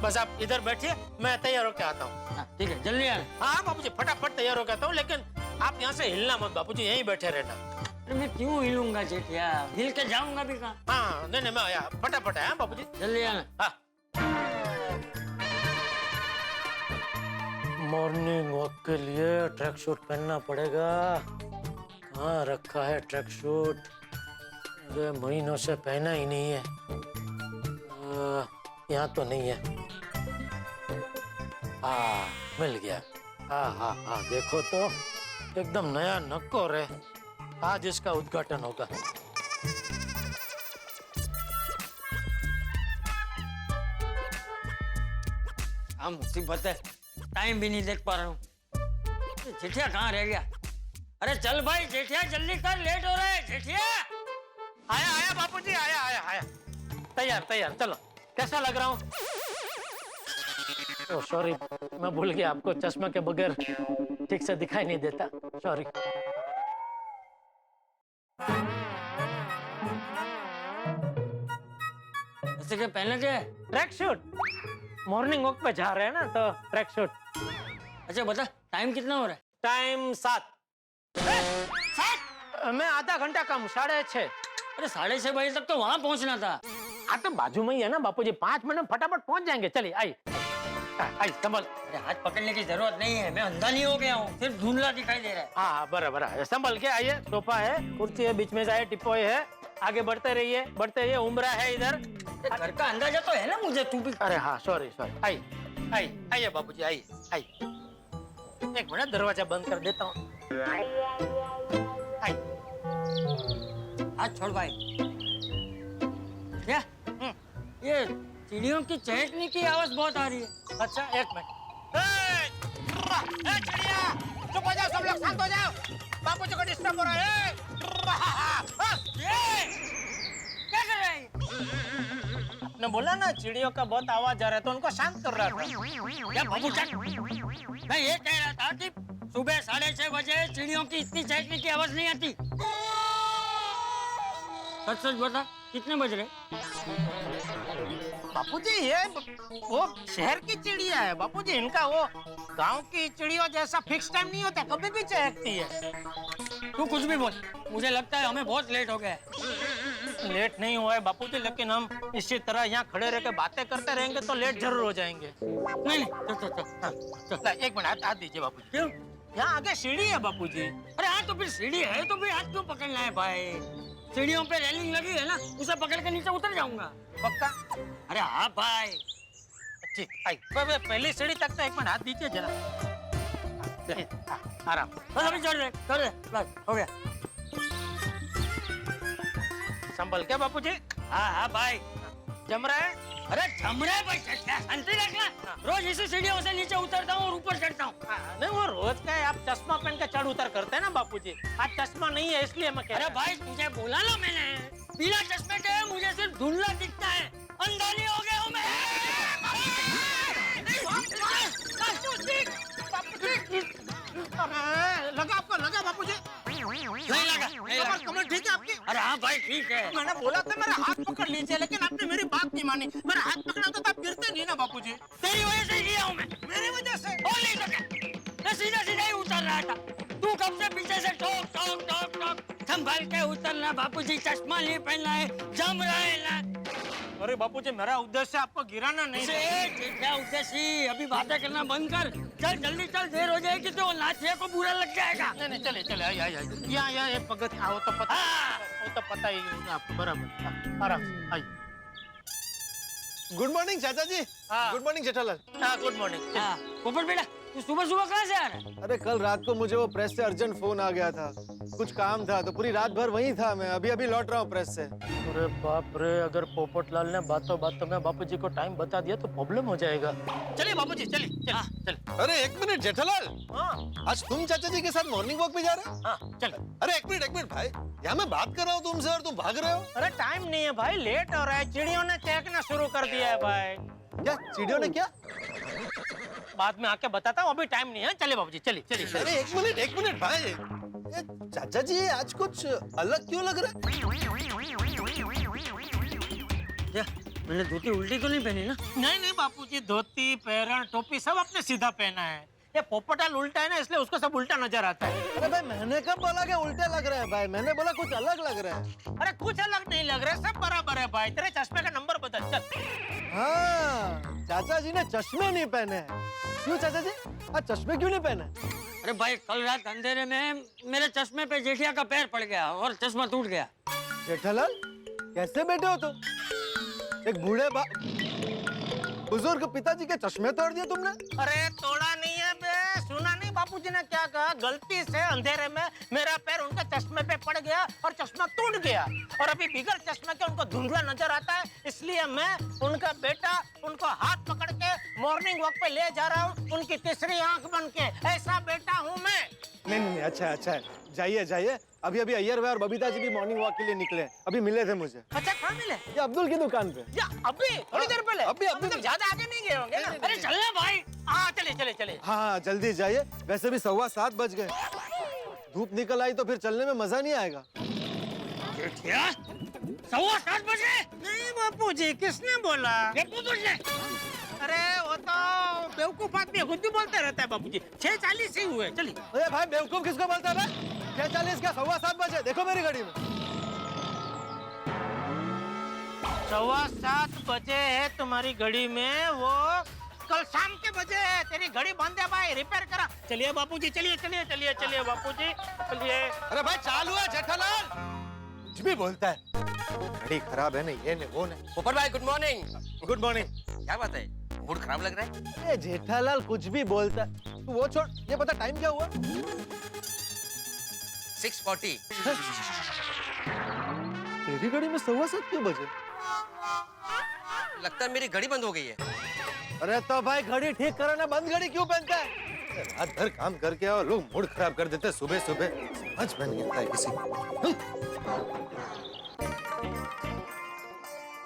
बस आप इधर बैठिए, मैं तैयार होके आता हूँ। ठीक है, जल्दी आ। हाँ बाबूजी, फटाफट तैयार होके आता हूँ, लेकिन आप यहाँ से हिलना मत बाबूजी, यहीं बैठे रहना। अरे मैं क्यों हिलूंगा जेठिया? हिल के जाऊंगा भी कहाँ? हाँ नहीं नहीं, मैं आया, फटाफट है। हाँ बाबूजी जल्दी आना। हाँ। मॉर्निंग वॉक के लिए ट्रैक सूट पहनना पड़ेगा। कहाँ रखा है ट्रैक सूट? अरे महीनों से पहना ही नहीं है। यहाँ तो नहीं है। हाँ मिल गया। हाँ हाँ हाँ, देखो तो एकदम नया नक्कोर है। आज इसका उद्घाटन होगा। हाँ मुसीबत है, टाइम भी नहीं देख पा रहा हूँ। जेठिया कहाँ रह गया? अरे चल भाई जेठिया, जल्दी कर, लेट हो रहा है। जेठिया आया आया बापूजी, आया आया आया। तैयार तैयार, चलो। कैसा लग रहा हूँ? ओह सॉरी, मैं भूल गया, आपको चश्मा के बगैर ठीक से दिखाई नहीं देता। सॉरी। ऐसे क्या पहनना क्या है? Track suit. मॉर्निंग वॉक पे जा रहे हैं ना, तो ट्रैक सूट। अच्छा बता, टाइम कितना हो रहा है? टाइम 7। 7? मैं आधा घंटा कम, 6:30। अरे 6:30 बजे तक तो वहां पहुंचना था। हाँ तो बाजू में ही है ना बापूजी, 5 मिनट में फटाफट पहुंच जाएंगे। चलिए आइए आई संभल, अरे हाथ पकड़ने की जरूरत नहीं है, मैं अंधा नहीं हो गया हूँ, सिर्फ धुंधला दिखाई दे रहा है। हाँ बराबर है, संभल के आइए। सोफा है, कुर्सी है, बीच में से टिपोई है, आगे बढ़ते रहिए, उमरा है इधर। घर का अंदाजा तो है ना मुझे, तू भी। अरे हाँ सॉरी, आइए बाबूजी, आइए। एक मिनट, दरवाजा बंद कर देता हूँ। हाथ छोड़ भाई। क्या ये चिड़ियों की चहकने की आवाज बहुत आ रही है। अच्छा एक मिनट। चिड़िया चुप हो जाओ, सब लोग शांत हो जाओ, बाबूजी को डिस्टर्ब हो रहा है। क्या कर रहे हैं? आपने बोला ना चिड़ियों का बहुत आवाज आ रहा है, तो उनको शांत कर रहा था। क्या बाबू चल, मैं ये कह रहा था कि सुबह 6:30 बजे चिड़ियों की इतनी चहकने की आवाज नहीं आती। सच बता, कितने बज रहे? बापूजी ये वो शहर की चिड़िया है बापूजी, इनका वो गांव की चिड़ियों जैसा फिक्स टाइम नहीं होता, कभी भी चहकती है। तू कुछ भी बोल, मुझे लगता है हमें बहुत लेट हो गया है। लेट नहीं हुआ है बापूजी, लेकिन हम इसी तरह यहाँ खड़े रह के बातें करते रहेंगे तो लेट जरूर हो जाएंगे। नहीं चल। एक मिनट, हाथ दीजिए बापूजी। क्यों? यहाँ आगे सीढ़ी है बापूजी। अरे हाँ तो फिर सीढ़ी है तो फिर हाथ क्यों पकड़ना है भाई? सीढ़ियों पे रेलिंग लगी है ना, उसे पकड़ के नीचे उतर जाऊंगा। पक्का? अरे हाँ भाई। ठीक, आई पहली सीढ़ी तक तो एक मिनट हाथ दीजिए जरा। आराम। बस अभी चढ़ दे, बस हो गया। संभल क्या बापूजी? हाँ भाई। जम रहा है? अरे जम रहा है भाई, शांति रखना। रोज इसी सीढ़ियों से नीचे उतरता हूँ और ऊपर चढ़ता हूँ। नहीं वो रोज का है, आप चश्मा पहन के चढ़ उतर करते हैं ना बापूजी, आज चश्मा नहीं है इसलिए मैं कह रहा अरे भाई तुझे बोला ना मैंने, बिना चश्मे के मुझे सिर्फ धुंधला दिखता है, अंधा नहीं हो गया हूँ मैं। लगा आपको, लगा बापूजी? नहीं लगा। कमर ठीक है आपकी? अरे हाँ भाई ठीक है। मैंने बोला था मेरा हाथ पकड़ लीजिए, लेकिन आपने मेरी बात नहीं मानी। मेरा हाथ पकड़ा तो आप गिरते नहीं ना बापूजी। तेरी वजह से गिरा हूँ मैं। मेरी वजह से? हो नहीं सकता, मैं सीधा ही उतर रहा था, तू कब से पीछे से ठोक ठोक ठोक ठोक। संभल के उतरना बापूजी, चश्मा नहीं पहनना है, जम रहा है ना। अरे बापूजी मेरा उद्देश्य आपको गिराना नहीं है। क्या उद्देश्य? अभी बातें करना बंद कर, चल जल्दी चल, देर हो जाएगी तो नाथिया को बुरा लग जाएगा। नहीं चले आइए यहाँ एक पगत आओ तो पता, वो तो पता ही है आपको। बराबर, आराम से आइए। गुड मॉर्निंग चाचा जी। हाँ। Good morning Jethalal. हाँ गुड मॉर्निंग। हाँ पोपट बेटा, तू सुबह सुबह कहाँ से आ रहा है? अरे कल रात को मुझे वो प्रेस से अर्जेंट फोन आ गया था, कुछ काम था तो पूरी रात भर वहीं था मैं, अभी लौट रहा हूँ प्रेस से। अरे बाप रे, अगर पोपटलाल ने बातों में बापूजी को टाइम बता दिया तो प्रॉब्लम हो जाएगा। चलिए बापूजी, चलिए चल। अरे एक मिनट जेठालाल, हाँ आज तुम चाचा जी के साथ मॉर्निंग वॉक पे जा रहे हो? हाँ चल। अरे एक मिनट भाई, यहाँ मैं बात कर रहा हूँ तुमसे और तुम भाग रहे हो। अरे टाइम नहीं है भाई, लेट हो रहा है, चिड़ियों ने चहकना शुरू कर दिया है भाई। क्या चिड़ियों ने क्या? बाद में आके बताता हूँ, अभी टाइम नहीं है। चलिए बाबूजी, चलिए। अरे एक मिनट भाई, ये चाचा जी आज कुछ अलग क्यों लग रहा है? मैंने धोती उल्टी तो नहीं पहनी ना? नहीं बापूजी, धोती पैरण टोपी सब आपने सीधा पहना है। ये पोपटाल उल्टा है ना, इसलिए उसको सब उल्टा नजर आता है। अरे भाई मैंने कब बोला कि उल्टे लग रहा है भाई, मैंने बोला कुछ अलग लग रहा है। अरे कुछ अलग नहीं लग रहा है, सब बराबर है भाई। तेरे चश्मे का नंबर बदल, चल। हाँ, चाचा जी ने चश्मे नहीं पहने हैं। क्यों चाचा जी, आज चश्मे क्यों नहीं पहने? अरे भाई कल रात अंधेरे में मेरे चश्मे पे जेठिया का पैर पड़ गया और चश्मा टूट गया। जेठालाल कैसे बैठे हो तुम? एक बूढ़े बुजुर्ग पिताजी के चश्मे तोड़ दिए तुमने? अरे तोड़ा नहीं है बे, सुना नहीं बापूजी ने क्या कहा? गलती से अंधेरे में मेरा पैर उनके चश्मे पे पड़ गया और चश्मा टूट गया, और अभी बिगड़ चश्मे के उनको धुंधला नजर आता है, इसलिए मैं उनका बेटा उनको हाथ पकड़ के मॉर्निंग वॉक पे ले जा रहा हूँ, उनकी तीसरी आंख बन के। ऐसा बेटा हूँ मैं। नहीं अच्छा है, जाइए। अभी अय्यर भाई और बबीता जी भी मॉर्निंग वॉक के लिए निकले, अभी मिले थे मुझे। अच्छा कहाँ मिले? ये अब्दुल की दुकान पे। या अभी थोड़ी देर पहले? अभी मतलब ज्यादा आगे नहीं गए होंगे ना? अरे चलना भाई। हाँ चले। हाँ जल्दी जाइए, वैसे भी 7:15 बज गए, धूप निकल आई तो फिर चलने में मजा नहीं आएगा। जेठिया 7:15 बजे? नहीं बापूजी, किसने बोला? अरे वो तो बेवकूफ आदमी खुद भी बोलते रहता है बापूजी। 6:40 ही हुए, चलिए। अरे भाई बेवकूफ किसको बोलता है? 6:40 क्या 7:15 बजे, देखो मेरी घड़ी में। 7:15 बजे है तुम्हारी घड़ी में, वो कल शाम के बजे तेरी घड़ी बंद है भाई, रिपेयर करा। चलिए बापूजी, चलिए चलिए चलिए चलिए बापूजी, चलिए। अरे भाई चालू है जेठालाल, कुछ भी बोलता है। घड़ी खराब है, नहीं ये नहीं वो नहीं। पोपट भाई गुड मॉर्निंग। Good morning. क्या बात है, मूड खराब लग रहा है? अरे जेठालाल कुछ भी बोलता है, तू वो छोड़, ये बता टाइम क्या हुआ? 6:40। तेरी घड़ी में 7:15 क्यों बजे? लगता है मेरी घड़ी बंद हो गई है। अरे तो भाई घड़ी ठीक करो ना, बंद घड़ी क्यों पहनता है? रात भर काम करके और लोग मूड खराब कर देते सुबह सुबह, समझ में नहीं आता है किसी को।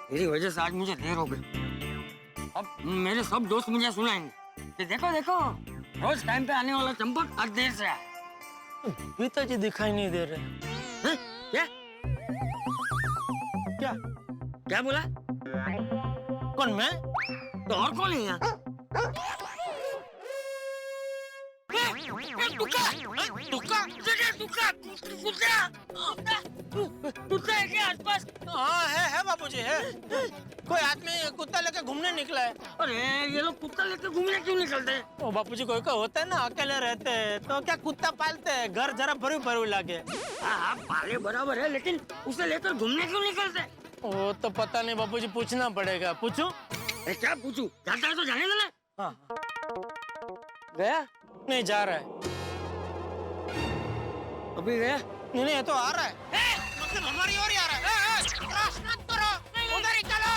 तेरी वजह से आज मुझे देर हो गई। अब मेरे सब दोस्त मुझे सुनाएंगे कि देखो देखो, रोज टाइम पे आने वाला चंपक आज देर से आया। पिताजी दिखाई नहीं दे रहे। हैं? क्या क्या क्या बोला? कौन, मैं? तो और कौन है यहाँ? कुत्ता है क्या आसपास? हाँ है बापूजी, है। कोई आदमी कुत्ता लेके घूमने निकला है। अरे ये लोग कुत्ता लेके घूमने क्यों निकलते हैं? ओ बापूजी, कोई कोई होता है ना अकेले रहते हैं तो क्या कुत्ता पालते हैं, घर जरा भरू भरू लागे। हाँ पाले बराबर है, लेकिन उसे लेकर घूमने क्यों निकलते हैं? वो तो पता नहीं बापूजी, पूछना पड़ेगा। पूछूं? अरे क्या पूछूं? जाता है तो जाने देना। हाँ। गया? नहीं जा रहा है। अभी गया? नहीं नहीं, ये तो आ रहा है। मतलब हमारी ओर ही आ रहा है। क्रॉस मत करो, उधर ही चलो।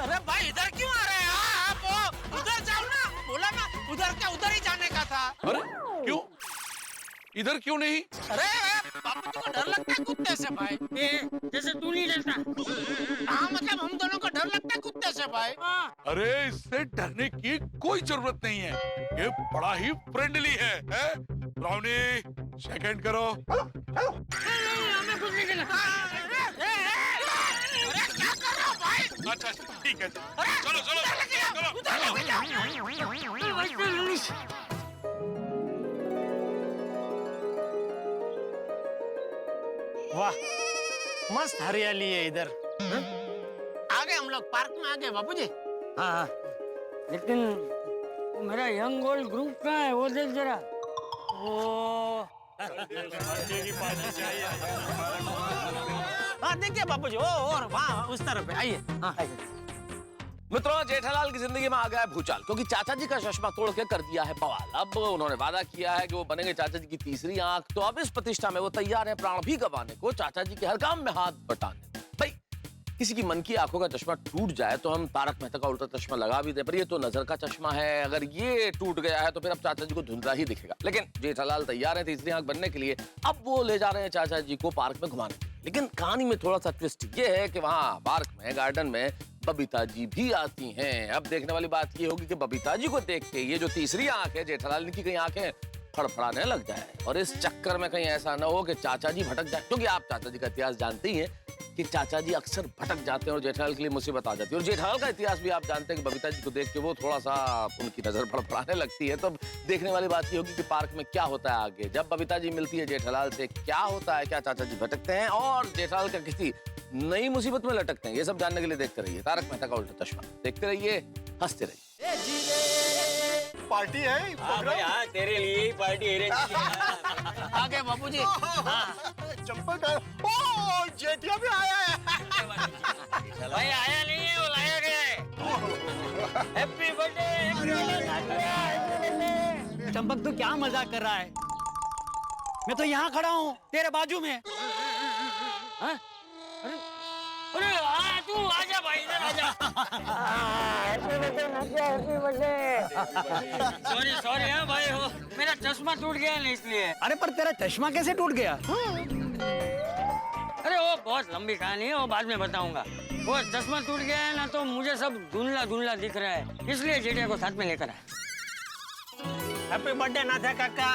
अरे भाई इधर क्यों आ रहे हैं आप? उधर जाओ ना, बोला ना उधर क्या, उधर ही जाने का था। अरे क्यों, इधर क्यों नहीं? अरे बापू को डर लगता है कुत्ते से भाई। जैसे तू नहीं डरता। हाँ मतलब हम दोनों को डर लगता है कुत्ते से भाई। अरे इससे डरने की कोई जरूरत नहीं है, ये बड़ा ही फ्रेंडली है? ब्राउनी सेकंड करो। हमें कुछ नहीं करना। अरे क्या कर रहा हो भाई? अच्छा ठीक है, चलो चलो वाह मस्त हरियाली है इधर। आ गए हम लोग, पार्क में आ गए बापूजी। हाँ लेकिन मेरा यंग ओल्ड ग्रुप कहाँ है, वो देख जरा। वो हाँ देखिए बापूजी, वो और वहाँ उस तरफ है, आइए। हाँ आइए। मित्रों, जेठालाल की जिंदगी में आ गया है भूचाल, क्योंकि चाचा जी का चश्मा तोड़ के कर दिया है बवाल। अब उन्होंने वादा किया है कि वो बनेंगे चाचा जी की तीसरी आंख, तो अब इस प्रतिष्ठा में वो तैयार है प्राण भी गंवाने को, चाचा जी के हर काम में हाथ बटाने। भाई किसी की मन की आंखों का चश्मा टूट जाए तो हम तारक मेहता का उल्टा चश्मा लगा भी दे, पर ये तो नजर का चश्मा है, अगर ये टूट गया है तो फिर अब चाचा जी को धुंधला ही दिखेगा। लेकिन जेठालाल तैयार है तीसरी आंख बनने के लिए। अब वो ले जा रहे हैं चाचा जी को पार्क में घुमाने। लेकिन कहानी में थोड़ा सा ट्विस्ट ये है कि वहाँ पार्क में, गार्डन में बबीता जी भी आती हैं। अब देखने वाली बात ये होगी कि बबीता जी को देख के ये जो तीसरी आंख है जेठालाल की कहीं आंखें फड़फड़ाने लग जाए, और इस चक्कर में कहीं ऐसा ना हो कि चाचा जी भटक जाए, क्योंकि आप चाचा जी का इतिहास जानते ही हैं कि चाचा जी अक्सर भटक जाते हैं और जेठालाल के लिए मुसीबत आ जाती है। और जेठालाल का इतिहास भी आप जानते हैं कि बबीता जी को देख के वो थोड़ा सा उनकी नजर फड़फड़ाने लगती है। तो देखने वाली बात ये होगी कि पार्क में क्या होता है आगे, जब बबीता जी मिलती है जेठालाल से, क्या होता है, क्या चाचा जी भटकते हैं और जेठालाल का किसी नई मुसीबत में लटकते हैं। ये सब जानने के लिए देखते रहिए तारक मेहता का उल्टा चश्मा। देखते रहिए, हंसते रहिए। पार्टी है हाँ तेरे लिए ही पार्टी अरेंज की है। आ गए बापूजी। चंपक का ओ जेठिया भी आया है। भाई आया नहीं है, वो लाया गया है। Happy birthday. चंपक तू क्या मजाक कर रहा है? मैं तो यहाँ खड़ा हूँ तेरे बाजू में। हाँ? अरे हाँ तू आजा भाई, इधर आजा। सॉरी हाँ भाई, हो मेरा चश्मा टूट गया ना इसलिए। अरे पर तेरा चश्मा कैसे टूट गया? अरे वो बहुत लंबी कहानी है, वो बाद में बताऊंगा। वो चश्मा टूट गया है ना, तो मुझे सब धुंधला धुंधला दिख रहा है, इसलिए जेठिया को साथ में लेकर आया। हैप्पी बर्थडे नाथा काका।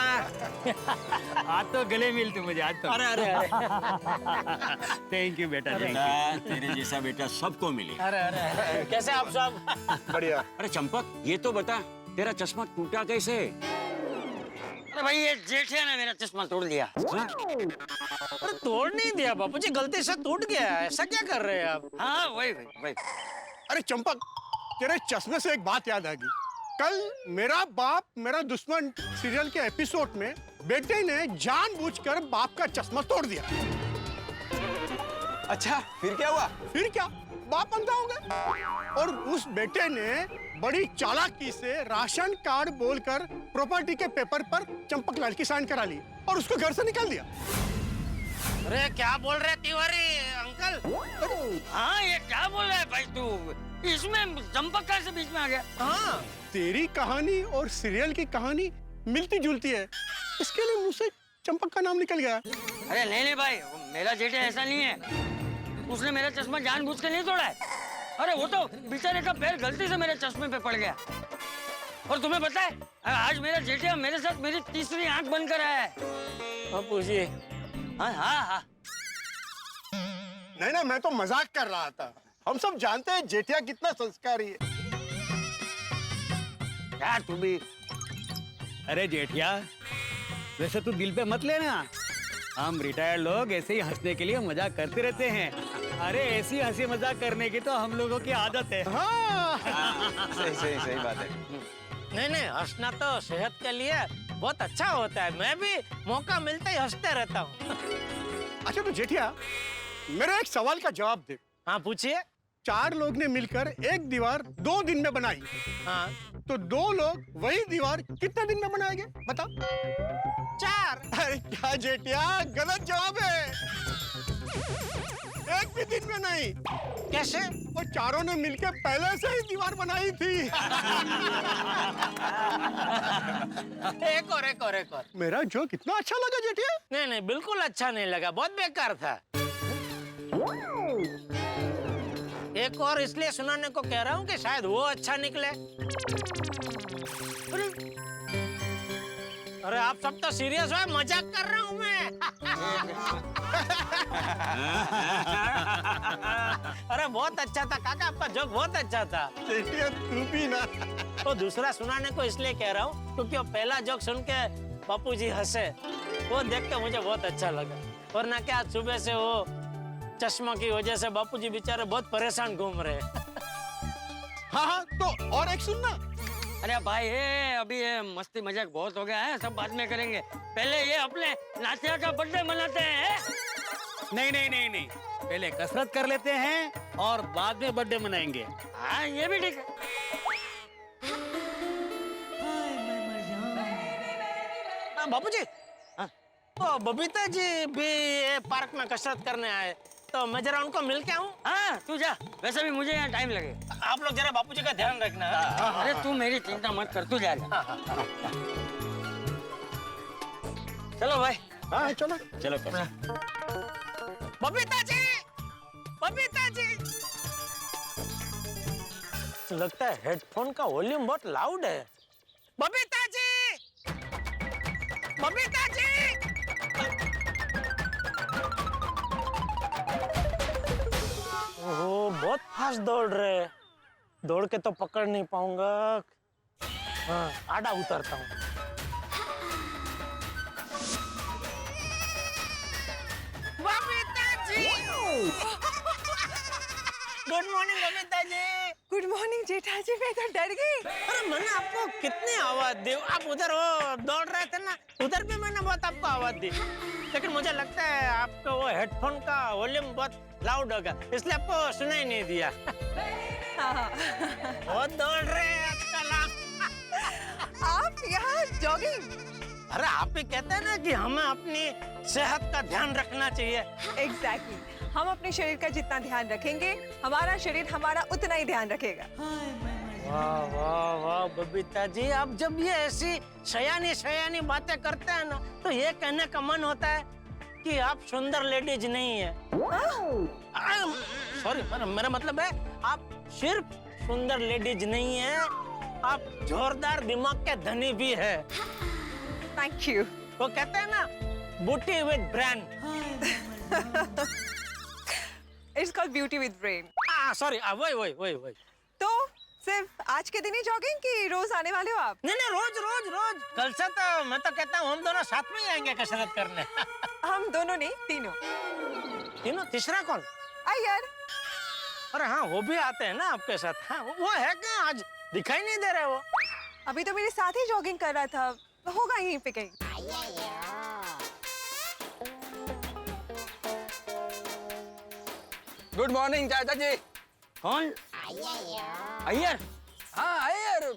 आज तो गले मिल तू मुझे आज तो। अरे अरे अरे थैंक यू बेटा, थैंक यू। तेरे जैसा बेटा सबको मिले। अरे अरे कैसे आप सब? बढ़िया। अरे चंपक ये तो बता, तेरा चश्मा टूटा कैसे? अरे भाई ये जेठिया ने मेरा चश्मा तोड़ दिया। अरे तोड़ नहीं दिया बापूजी, गलती से टूट गया। ऐसा क्या कर रहे हैं आप? हाँ वही। अरे चंपक, तेरे चश्मे से एक बात याद आ गई। कल मेरा बाप मेरा दुश्मन सीरियल के एपिसोड में बेटे ने जानबूझकर बाप का चश्मा तोड़ दिया। अच्छा फिर क्या हुआ? फिर क्या, बाप अंधा हो गया और उस बेटे ने बड़ी चालाकी से राशन कार्ड बोलकर प्रॉपर्टी के पेपर पर चंपक लाल की साइन करा ली और उसको घर से निकाल दिया। अरे क्या बोल रहे तिवारी अंकल? हाँ ये क्या बोल रहा है भाई तू? इसमें चंपक कैसे बीच में आ गया? हाँ तेरी कहानी और सीरियल की कहानी मिलती जुलती है, इसके लिए मुझसे चंपक का नाम निकल गया। अरे नहीं भाई, वो मेरा जेठा ऐसा नहीं है। उसने मेरा चश्मा जानबूझ के नहीं तोड़ा है। अरे वो तो बेचारे का पैर गलती से मेरे चश्मे पे पड़ गया। और तुम्हें पता है आज मेरा जेठा मेरे साथ मेरी तीसरी आंख बनकर आया है। बापू जी, हाँ हाँ हाँ। नहीं, मैं तो मजाक कर रहा था। हम सब जानते हैं जेठिया कितना संस्कारी है। क्या तू भी? अरे जेठिया, वैसे तू दिल पे मत लेना। हम रिटायर्ड लोग ऐसे ही हंसने के लिए मजाक करते रहते हैं। अरे ऐसी हंसी मजाक करने की तो हम लोगों की आदत है। हाँ। सही बात है। नहीं हंसना तो सेहत के लिए बहुत अच्छा होता है। मैं भी मौका मिलते ही हंसते रहता हूँ। अच्छा तो जेठिया, मेरे एक सवाल का जवाब दे। हाँ पूछिए। 4 लोग ने मिलकर एक दीवार 2 दिन में बनाई। हाँ तो 2 लोग वही दीवार कितने दिन में बनाएंगे बता? 4। अरे क्या जेठिया, गलत जवाब है। एक भी दिन में नहीं। कैसे? वो चारों ने मिलकर पहले से ही दीवार बनाई थी। एक और। मेरा जोक इतना अच्छा लगा जेठिया? नहीं बिल्कुल अच्छा नहीं लगा, बहुत बेकार था। एक और इसलिए सुनाने को कह रहा हूँ कि शायद वो अच्छा निकले। अरे आप सब तो सीरियस हो, मजाक कर रहा हूँ मैं। अरे बहुत अच्छा था काका, आपका जोक बहुत अच्छा था। जेठिया तू भी ना। तो दूसरा सुनाने को इसलिए कह रहा हूँ क्योंकि वो पहला जोक सुन के बापूजी हंसे, वो देख के मुझे बहुत अच्छा लगा। वरना क्या सुबह से वो चश्मा की वजह से बापूजी बेचारे बहुत परेशान घूम रहे। हाँ तो और एक सुनना। अरे भाई अभी ये मस्ती मजाक बहुत हो गया है, सब बाद में करेंगे। पहले ये अपने नातिया का बर्थडे मनाते हैं। नहीं, पहले कसरत कर लेते हैं और बाद में बर्थडे मनाएंगे। हाँ ये भी ठीक है। बापूजी, तो बबीता जी भी ये पार्क में कसरत करने आए, तो मैं जरा उनको मिल के आऊँ? हाँ तू जा, वैसे भी मुझे यहाँ टाइम लगे। आप लोग जरा बापूजी का ध्यान रखना। अरे तू मेरी चिंता मत कर, तू जा। चलो भाई। हाँ चलो। चलो बबीता जी, लगता है हेडफोन का वॉल्यूम बहुत लाउड है। बबीता जी। ओह बहुत फास्ट दौड़ रहे, दौड़ के तो पकड़ नहीं पाऊंगा। हाँ आड़ा उतरता हूँ। Good morning Babita ji. Good morning जेठा जी, मैं तो डर गई। अरे मैंने आपको कितनी आवाज दी, आप उधर वो दौड़ रहे थे ना, उधर भी मैंने बहुत आपको आवाज दी, लेकिन मुझे लगता है आपका वो हेडफोन का वॉल्यूम बहुत लाउड होगा, इसलिए आपको सुनाई नहीं दिया। हाँ। बहुत दौड़ रहे हैं आजकल आप। आप यहाँ जॉगिंग? अरे आप ही कहते हैं ना कि हमें अपनी सेहत का ध्यान रखना चाहिए। एग्जैक्टली, हम अपने शरीर का जितना ध्यान रखेंगे, हमारा शरीर हमारा उतना ही ध्यान रखेगा। वाह वाह वाह बबीता जी, आप जब ये ऐसी सयानी बातें करते हैं ना, तो ये कहने का मन होता है कि आप सुंदर लेडीज नहीं है। सॉरी, मेरा मतलब है आप सिर्फ सुंदर लेडीज नहीं है, आप जोरदार दिमाग के धनी भी है। Thank you. वो कहते हैं ना, beauty with brain. It's called beauty with brain. Sorry, वही। तो सिर्फ आज के दिन ही जॉगिंग कि रोज आने वाले हो आप? नहीं रोज। कल से तो मैं तो कहता हूँ हम दोनों साथ में ही आएंगे कसरत करने। हम दोनों नहीं, तीनों। तीसरा कौन? अय्यर। अरे हाँ वो भी आते हैं ना आपके साथ। हाँ वो है क्या, आज दिखाई नहीं दे रहे वो। अभी तो मेरे साथ ही जॉगिंग कर रहा था, तो होगा यहीं पे कहीं। गुड मॉर्निंग चाचा जी। कौन? अय्यर? हाँ अय्यर,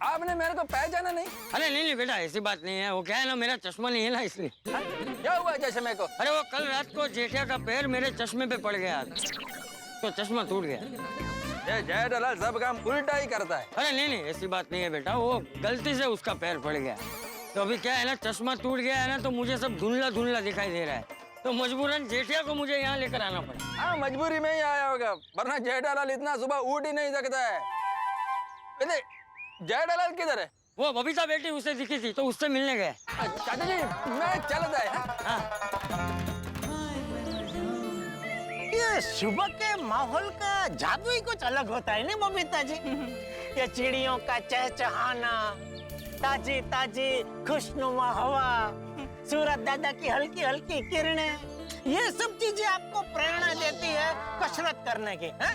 आपने मेरे को पहचाना नहीं? अरे नहीं नहीं बेटा, ऐसी बात नहीं है। वो क्या है ना, मेरा चश्मा नहीं है ना, इसलिए। क्या हुआ चश्मे को? अरे वो कल रात को जेठिया का पैर मेरे चश्मे पे पड़ गया तो चश्मा टूट गया। ये जेठालाल सब काम उल्टा ही करता है। अरे नहीं नहीं, ऐसी बात नहीं है बेटा, वो गलती से उसका पैर पड़ गया। तो अभी क्या है ना, चश्मा टूट गया है ना, तो मुझे सब धुंधला धुंधला दिखाई दे रहा है, तो मजबूरन जेठिया को मुझे यहाँ लेकर आना पड़ा। हाँ मजबूरी में ही आया होगा, वरना जेठालाल इतना सुबह उठ ही नहीं सकता है। वैसे जेठालाल किधर है? वो बबीता बेटी उसे दिखी थी तो उससे मिलने गए। चाचा जी मैं चलता है। हाँ। ये सुबह के माहौल का जादू ही कुछ अलग होता है ना बबीता जी। ये चिड़ियों का चहचहाना, ताजी ताजी खुशनुमा हवा, सूरज दादा की हल्की हल्की किरणें, ये सब चीजें आपको प्रेरणा देती है कसरत करने की। है?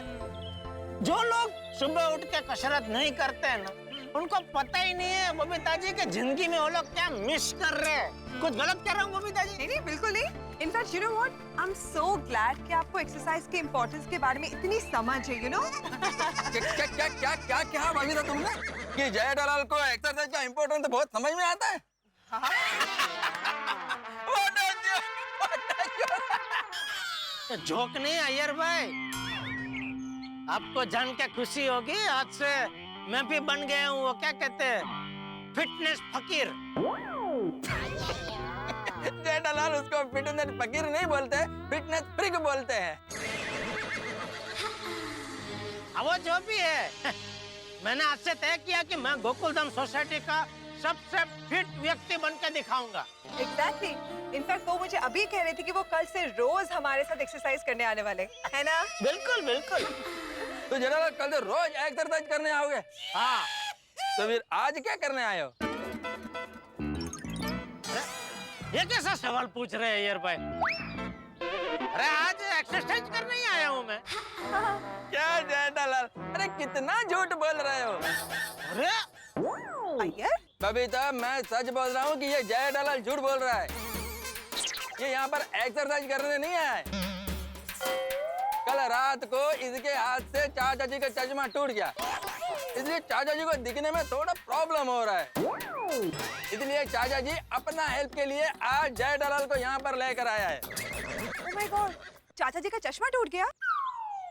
जो लोग सुबह उठ के कसरत नहीं करते हैं ना, उनको पता ही नहीं है बबीता जी कि जिंदगी में वो लोग क्या मिस कर रहे हैं। कुछ गलत कर रहा हूँ बबीता जी? नहीं नहीं बिल्कुल नहीं। In fact you know what, I am so glad कि आपको एक्सरसाइज के इम्पोर्टेंस के बारे में इतनी समझ है, यू नो। क्या बबीता तुमने कि जेठालाल को एक्सरसाइज का इम्पोर्टेंस तो बहुत समझ में आता है। जोक नहीं अय्यर भाई, आपको जान के खुशी होगी, आज से मैं भी बन गया हूँ वो क्या कहते हैं, फिटनेस फकीर। जेठालाल उसको फिटनेस फकीर नहीं बोलते, फिटनेस फ्रीक बोलते हैं। वो जो भी है, मैंने आज से तय किया कि मैं गोकुलधाम सोसाइटी का सबसे फिट व्यक्ति बन के दिखाऊंगा। एग्जैक्टली। इनफैक्ट वो मुझे अभी कह रही थी कि वो कल से रोज हमारे साथ एक्सरसाइज करने आने वाले है ना। बिल्कुल बिल्कुल। तो जेठालाल कल से रोज एक्सरसाइज करने आओगे? हाँ। तो फिर आज क्या करने आए हो? ये कैसा सवाल पूछ रहे हैं यार भाई? अरे आज एक्सरसाइज करने ही आया हूँ मैं। क्या जेठालाल, अरे कितना झूठ बोल रहे हो? अरे अय्यर, बबीता मैं सच बोल रहा हूँ कि ये जेठालाल झूठ बोल रहा है। ये यहाँ पर एक्सरसाइज करने नहीं आया है। कल रात को इसके हाथ से चाचा जी का चश्मा टूट गया, इसलिए चाचा जी को दिखने में थोड़ा प्रॉब्लम हो रहा है। इसलिए चाचा जी अपना हेल्प के लिए आज जेठालाल को यहाँ पर लेकर आया है। ओह माय गॉड, चाचा जी का चश्मा टूट गया?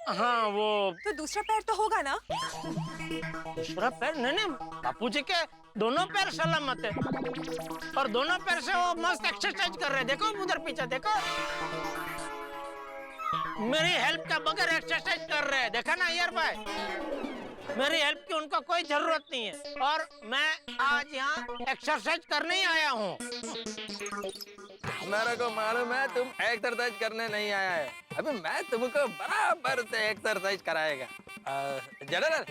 हाँ वो तो दूसरा पैर तो होगा ना? दूसरा पैर नहीं, बापूजी के दोनों पैर सलामत है और दोनों पैर से वो मस्त एक्सरसाइज कर रहे हैं। देखो उधर पीछे देखो, मेरी हेल्प का बगैर एक्सरसाइज कर रहे हैं। देखा ना यार भाई, मेरी हेल्प की उनको कोई जरूरत नहीं है और मैं आज यहाँ एक्सरसाइज करने ही आया हूँ। मेरे को मालूम है तुम एक्सरसाइज करने नहीं आया है, अभी मैं तुमको बराबर से एक्सरसाइज कराएगा। जेठालाल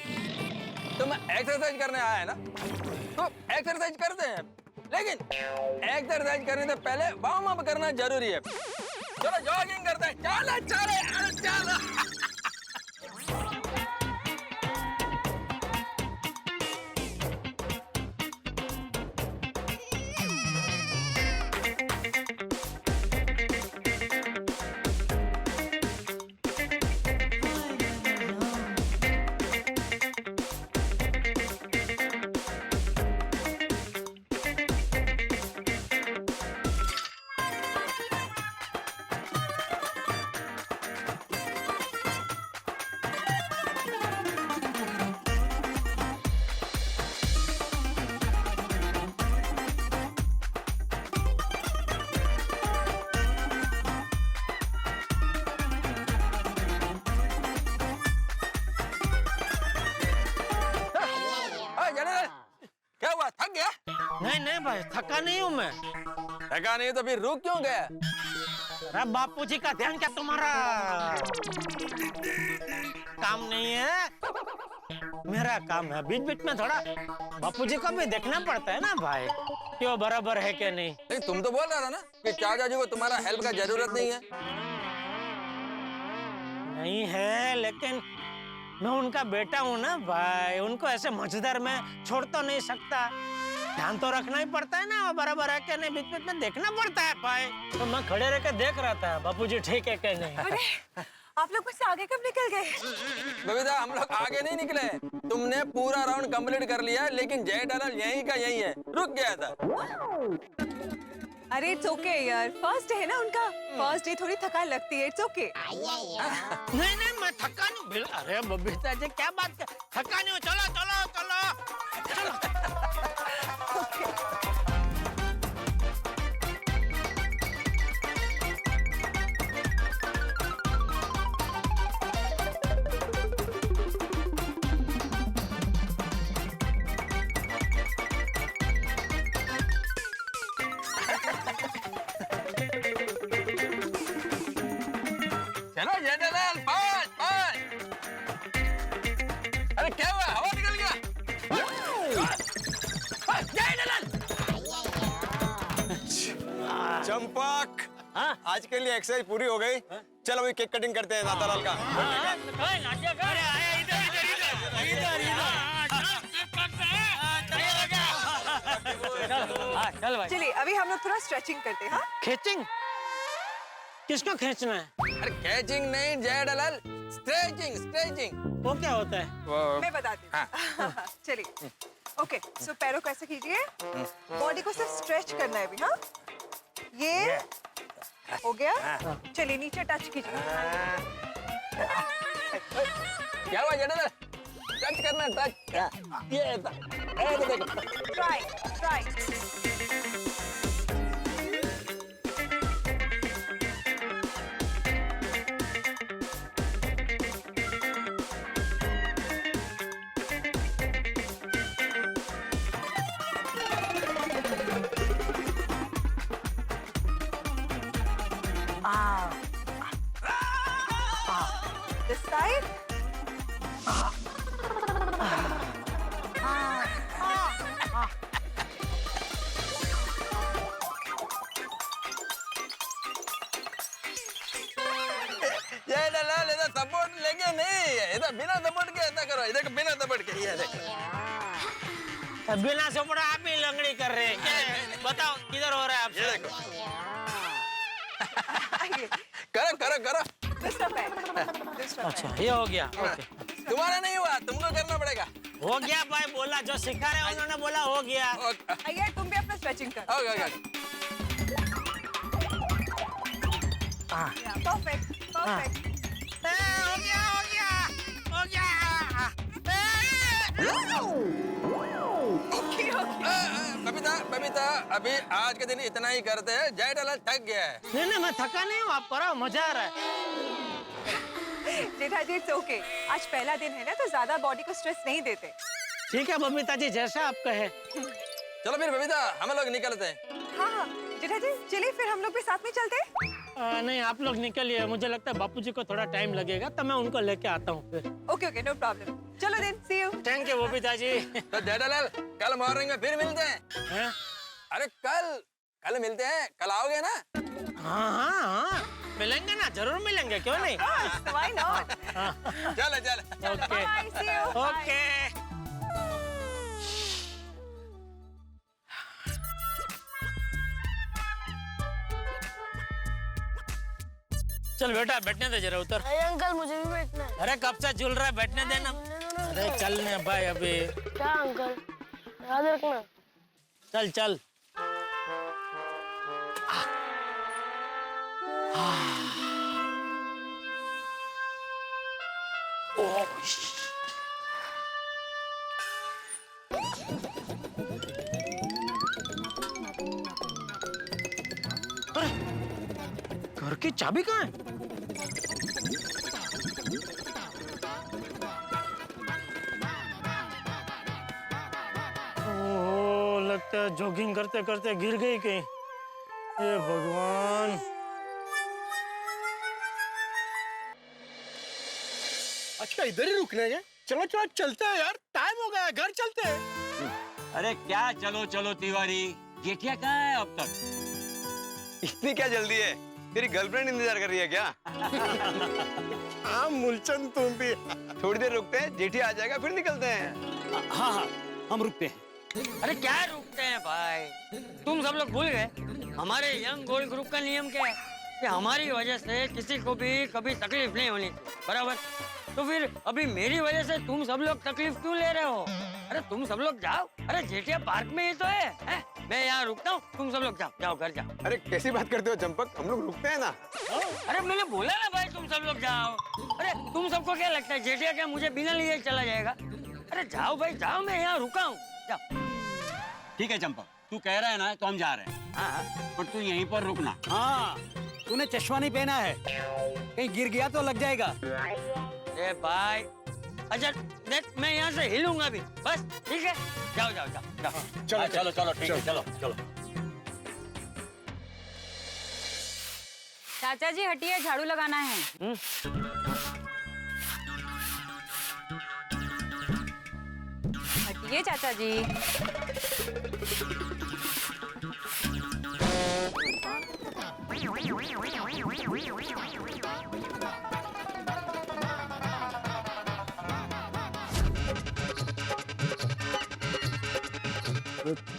तुम एक्सरसाइज करने आया है ना, तो एक्सरसाइज करते हैं, लेकिन एक्सरसाइज करने से पहले वार्म अप करना जरूरी है। चलो जॉगिंग करते हैं। चलो चलो चलो। क्या हुआ, थक गया? नहीं नहीं भाई, थका नहीं हूँ मैं। थका नहीं तो फिर रुक क्यों गया? अरे बापूजी का ध्यान क्या तुम्हारा काम नहीं है? मेरा काम है, बीच बीच में थोड़ा बापूजी को भी देखना पड़ता है ना भाई, कि वो बराबर है कि नहीं। नहीं तुम तो बोल रहा था ना कि चाचा जी को तुम्हारा हेल्प का जरूरत नहीं है। नहीं है, लेकिन मैं उनका बेटा हूँ ना भाई, उनको ऐसे मझधर में छोड़ तो नहीं सकता। ध्यान तो रखना ही पड़ता है ना, बराबर है क्या नहीं, बीच बीच में देखना पड़ता है भाई। तो मैं खड़े रह के देख रहा था बापूजी ठीक है क्या नहीं। अरे आप लोग मुझसे आगे कब निकल गए? बबीता, हम लोग आगे नहीं निकले, तुमने पूरा राउंड कंप्लीट कर लिया, लेकिन जेठालाल यहीं का यहीं है, रुक गया था। अरे इट्स ओके यार, फर्स्ट है ना उनका, फर्स्ट डे थोड़ी थकान लगती है, इट्स ओके। नहीं नहीं मैं थका नहीं। अरे बबीता जी क्या बात कर, थका नहीं हूँ, चलो चलो चलो चलो। चलो जेठालाल, पाँच पाँच। अरे क्या हुआ, हवा निकल गया? चंपक, आज के लिए एक्सरसाइज पूरी हो गई, चलो अभी केक कटिंग करते हैं नातालाल का। चल भाई, चलिए अभी हम लोग थोड़ा स्ट्रेचिंग करते हैं। हाँ खींचिंग किसको खींचना है? अरे कैचिंग नहीं जेठालाल, स्ट्रेचिंग स्ट्रेचिंग। वो क्या होता है? मैं बताती हूँ। चलिए ओके, सो पैरों को ऐसे कीजिए, बॉडी को सिर्फ स्ट्रेच करना है अभी। हाँ ये हो गया, चलिए नीचे टच कीजिए। क्या हुआ जेठालाल? टच करना, टच। ये देखो, try try. This side. Jethalal इधर सपोर्ट लेके नहीं, इधर बिना सपोर्ट के ऐसा करो, इधर बिना सपोर्ट के। ये देखो, बिना सपोर्ट आप ही लंगड़ी कर रहे हैं क्या? बताओ किधर हो रहा है ये आपसे? देखो। करो करो करो। दूसरा पैर, दूसरा अच्छा ये हो गया, ओके। तुम्हारा नहीं हुआ, तुमको करना पड़ेगा। हो गया भाई, बोला जो सिखा रहे उन्होंने बोला हो गया। पैर। तुम भी अपना स्ट्रेचिंग करो। Okay okay. Perfect perfect. हो गया हो गया हो गया। Okay okay. बबीता बबीता, अभी आज के दिन इतना ही करते हैं, जेठालाल थक गया है। नहीं नहीं मैं थका नहीं हूँ, आप करो, मजा आ रहा है। जेठा जी इट्स ओके, आज पहला दिन है ना, तो ज्यादा बॉडी को स्ट्रेस नहीं देते। ठीक है बबीता जी, जैसा आप कहे। चलो फिर बबीता, हम लोग निकलते हैं। हाँ हाँ जेठा जी, चलिए फिर हम लोग भी साथ में चलते हैं। नहीं आप लोग निकलिए, मुझे लगता है बापूजी को थोड़ा टाइम लगेगा, तो मैं उनको लेके आता हूँ फिर। ओके ओके नो प्रॉब्लम, चलो then see you. Thank you Babita ji. तो जेठालाल कल मॉर्निंग में फिर मिलते हैं। हैं? अरे कल कल मिलते हैं, कल आओगे ना? हाँ हाँ हाँ मिलेंगे ना, जरूर मिलेंगे, क्यों नहीं? Why not. चलो चलो। Okay bye see you. Okay. चल बेटा बैठने दे जरा, उतर। अरे अंकल मुझे भी बैठना है। अरे कब से झूल रहा है, बैठने देना। अरे चल ने भाई अभी। क्या अंकल, याद रखना। चल चल। अरे घर की चाबी कहाँ है? ओह लगता है जॉगिंग करते करते गिर गई कहीं। ये भगवान। अच्छा इधर ही रुकने हैं? चलो चलो चलते हैं यार, टाइम हो गया, घर चलते हैं। अरे क्या चलो चलो तिवारी, जेठिया कहाँ है अब तक? इतनी क्या जल्दी है, तेरी गर्लफ्रेंड इंतजार कर रही है क्या? हाँ मूलचंद तुम भी। थोड़ी देर रुकते हैं, जेठी आ जाएगा फिर निकलते हैं। हाँ हाँ हम रुकते हैं। अरे क्या रुकते हैं भाई, तुम सब लोग भूल गए हमारे यंग गोल्ड ग्रुप का नियम क्या है कि हमारी वजह से किसी को भी कभी तकलीफ नहीं होनी चाहिए, बराबर? तो फिर अभी मेरी वजह से तुम सब लोग तकलीफ क्यों ले रहे हो? अरे तुम सब लोग जाओ, अरे जेठिया पार्क में ही तो है? मैं यहाँ रुकता हूँ, तुम सब लोग जाओ, जाओ घर जाओ। अरे कैसी बात करते हो चंपक, हम लोग रुकते हैं ना। अरे मैंने बोला ना भाई तुम सब लोग जाओ। अरे तुम सबको क्या लगता है जेठिया क्या मुझे बिना लिए चला जाएगा? अरे जाओ भाई जाओ, मैं यहाँ रुका हूँ, जाओ। ठीक है चंपक, तू कह रहा है ना तो हम जा रहे हैं। हाँ पर तू यहीं पर रुकना। हाँ तूने चश्मा नहीं पहना है, कहीं गिर गया तो लग जाएगा। ए भाई अच्छा देख, मैं यहाँ से हिलूंगा भी, बस ठीक है? जाओ जाओ जाओ जाओ। चलो चलो चलो ठीक है, चलो चलो। चाचा जी हटिए, झाड़ू लगाना है। हटिए चाचा जी।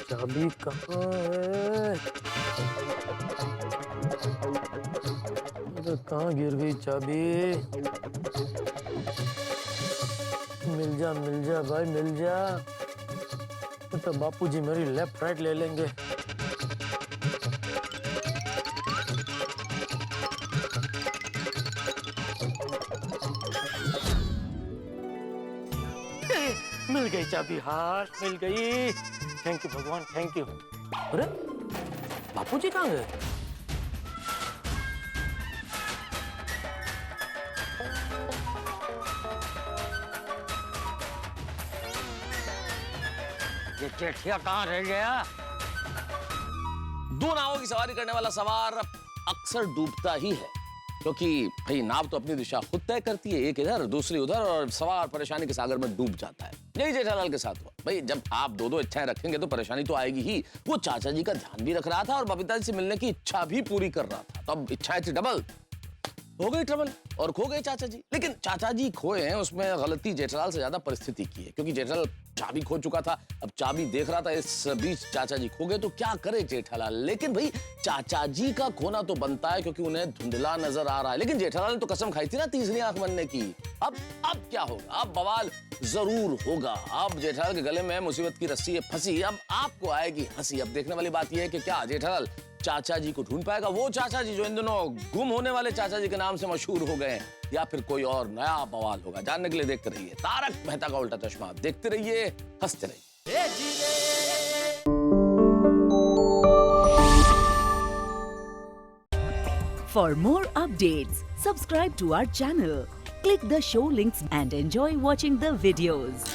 चाबी कहाँ है? अरे कहाँ गिर गई चाबी? मिल जा भाई मिल जा, तो बापूजी मेरी लेफ्ट राइट ले लेंगे। मिल गई चाबी, हाँ मिल गई। थैंक यू भगवान, थैंक यू। अरे बापूजी कहाँ गए? ये जेठिया कहाँ रह गया? दो नावों की सवारी करने वाला सवार अक्सर डूबता ही है, क्योंकि भाई नाव तो अपनी दिशा खुद तय करती है, एक इधर दूसरी उधर, और सवार परेशानी के सागर में डूब जाता है। यही जेठालाल के साथ हुआ। भाई जब आप दो दो इच्छाएं रखेंगे तो परेशानी तो आएगी ही। वो चाचा जी का ध्यान भी रख रहा था और बबीता जी से मिलने की इच्छा भी पूरी कर रहा था, तो अब इच्छाएं थी डबल, हो गई ट्रबल और खो गए चाचा जी। लेकिन चाचा जी खोए हैं उसमें गलती जेठालाल से ज्यादा परिस्थिति की है, क्योंकि जेठालाल चाबी खो चुका था, अब चाबी देख रहा था, इस बीच चाचा जी खो गए, तो क्या करे जेठालाल? लेकिन भाई चाचा जी का खोना तो बनता है क्योंकि उन्हें धुंधला नजर आ रहा है। लेकिन जेठालाल ने तो कसम खाई थी ना तीसरी आंख बनने की। अब क्या होगा? अब बवाल जरूर होगा। अब जेठालाल के गले में मुसीबत की रस्सी है फंसी, अब आपको आएगी हंसी। अब देखने वाली बात यह है कि क्या जेठालाल चाचा जी को ढूंढ पाएगा, वो चाचा जी जो इन दिनों गुम होने वाले चाचा जी के नाम से मशहूर हो गए हैं, या फिर कोई और नया बवाल होगा? जानने के लिए देखते रहिए तारक मेहता का उल्टा चश्मा। देखते रहिए, हंसते रहिए। For more updates, subscribe to our channel, click the show links and enjoy watching the videos.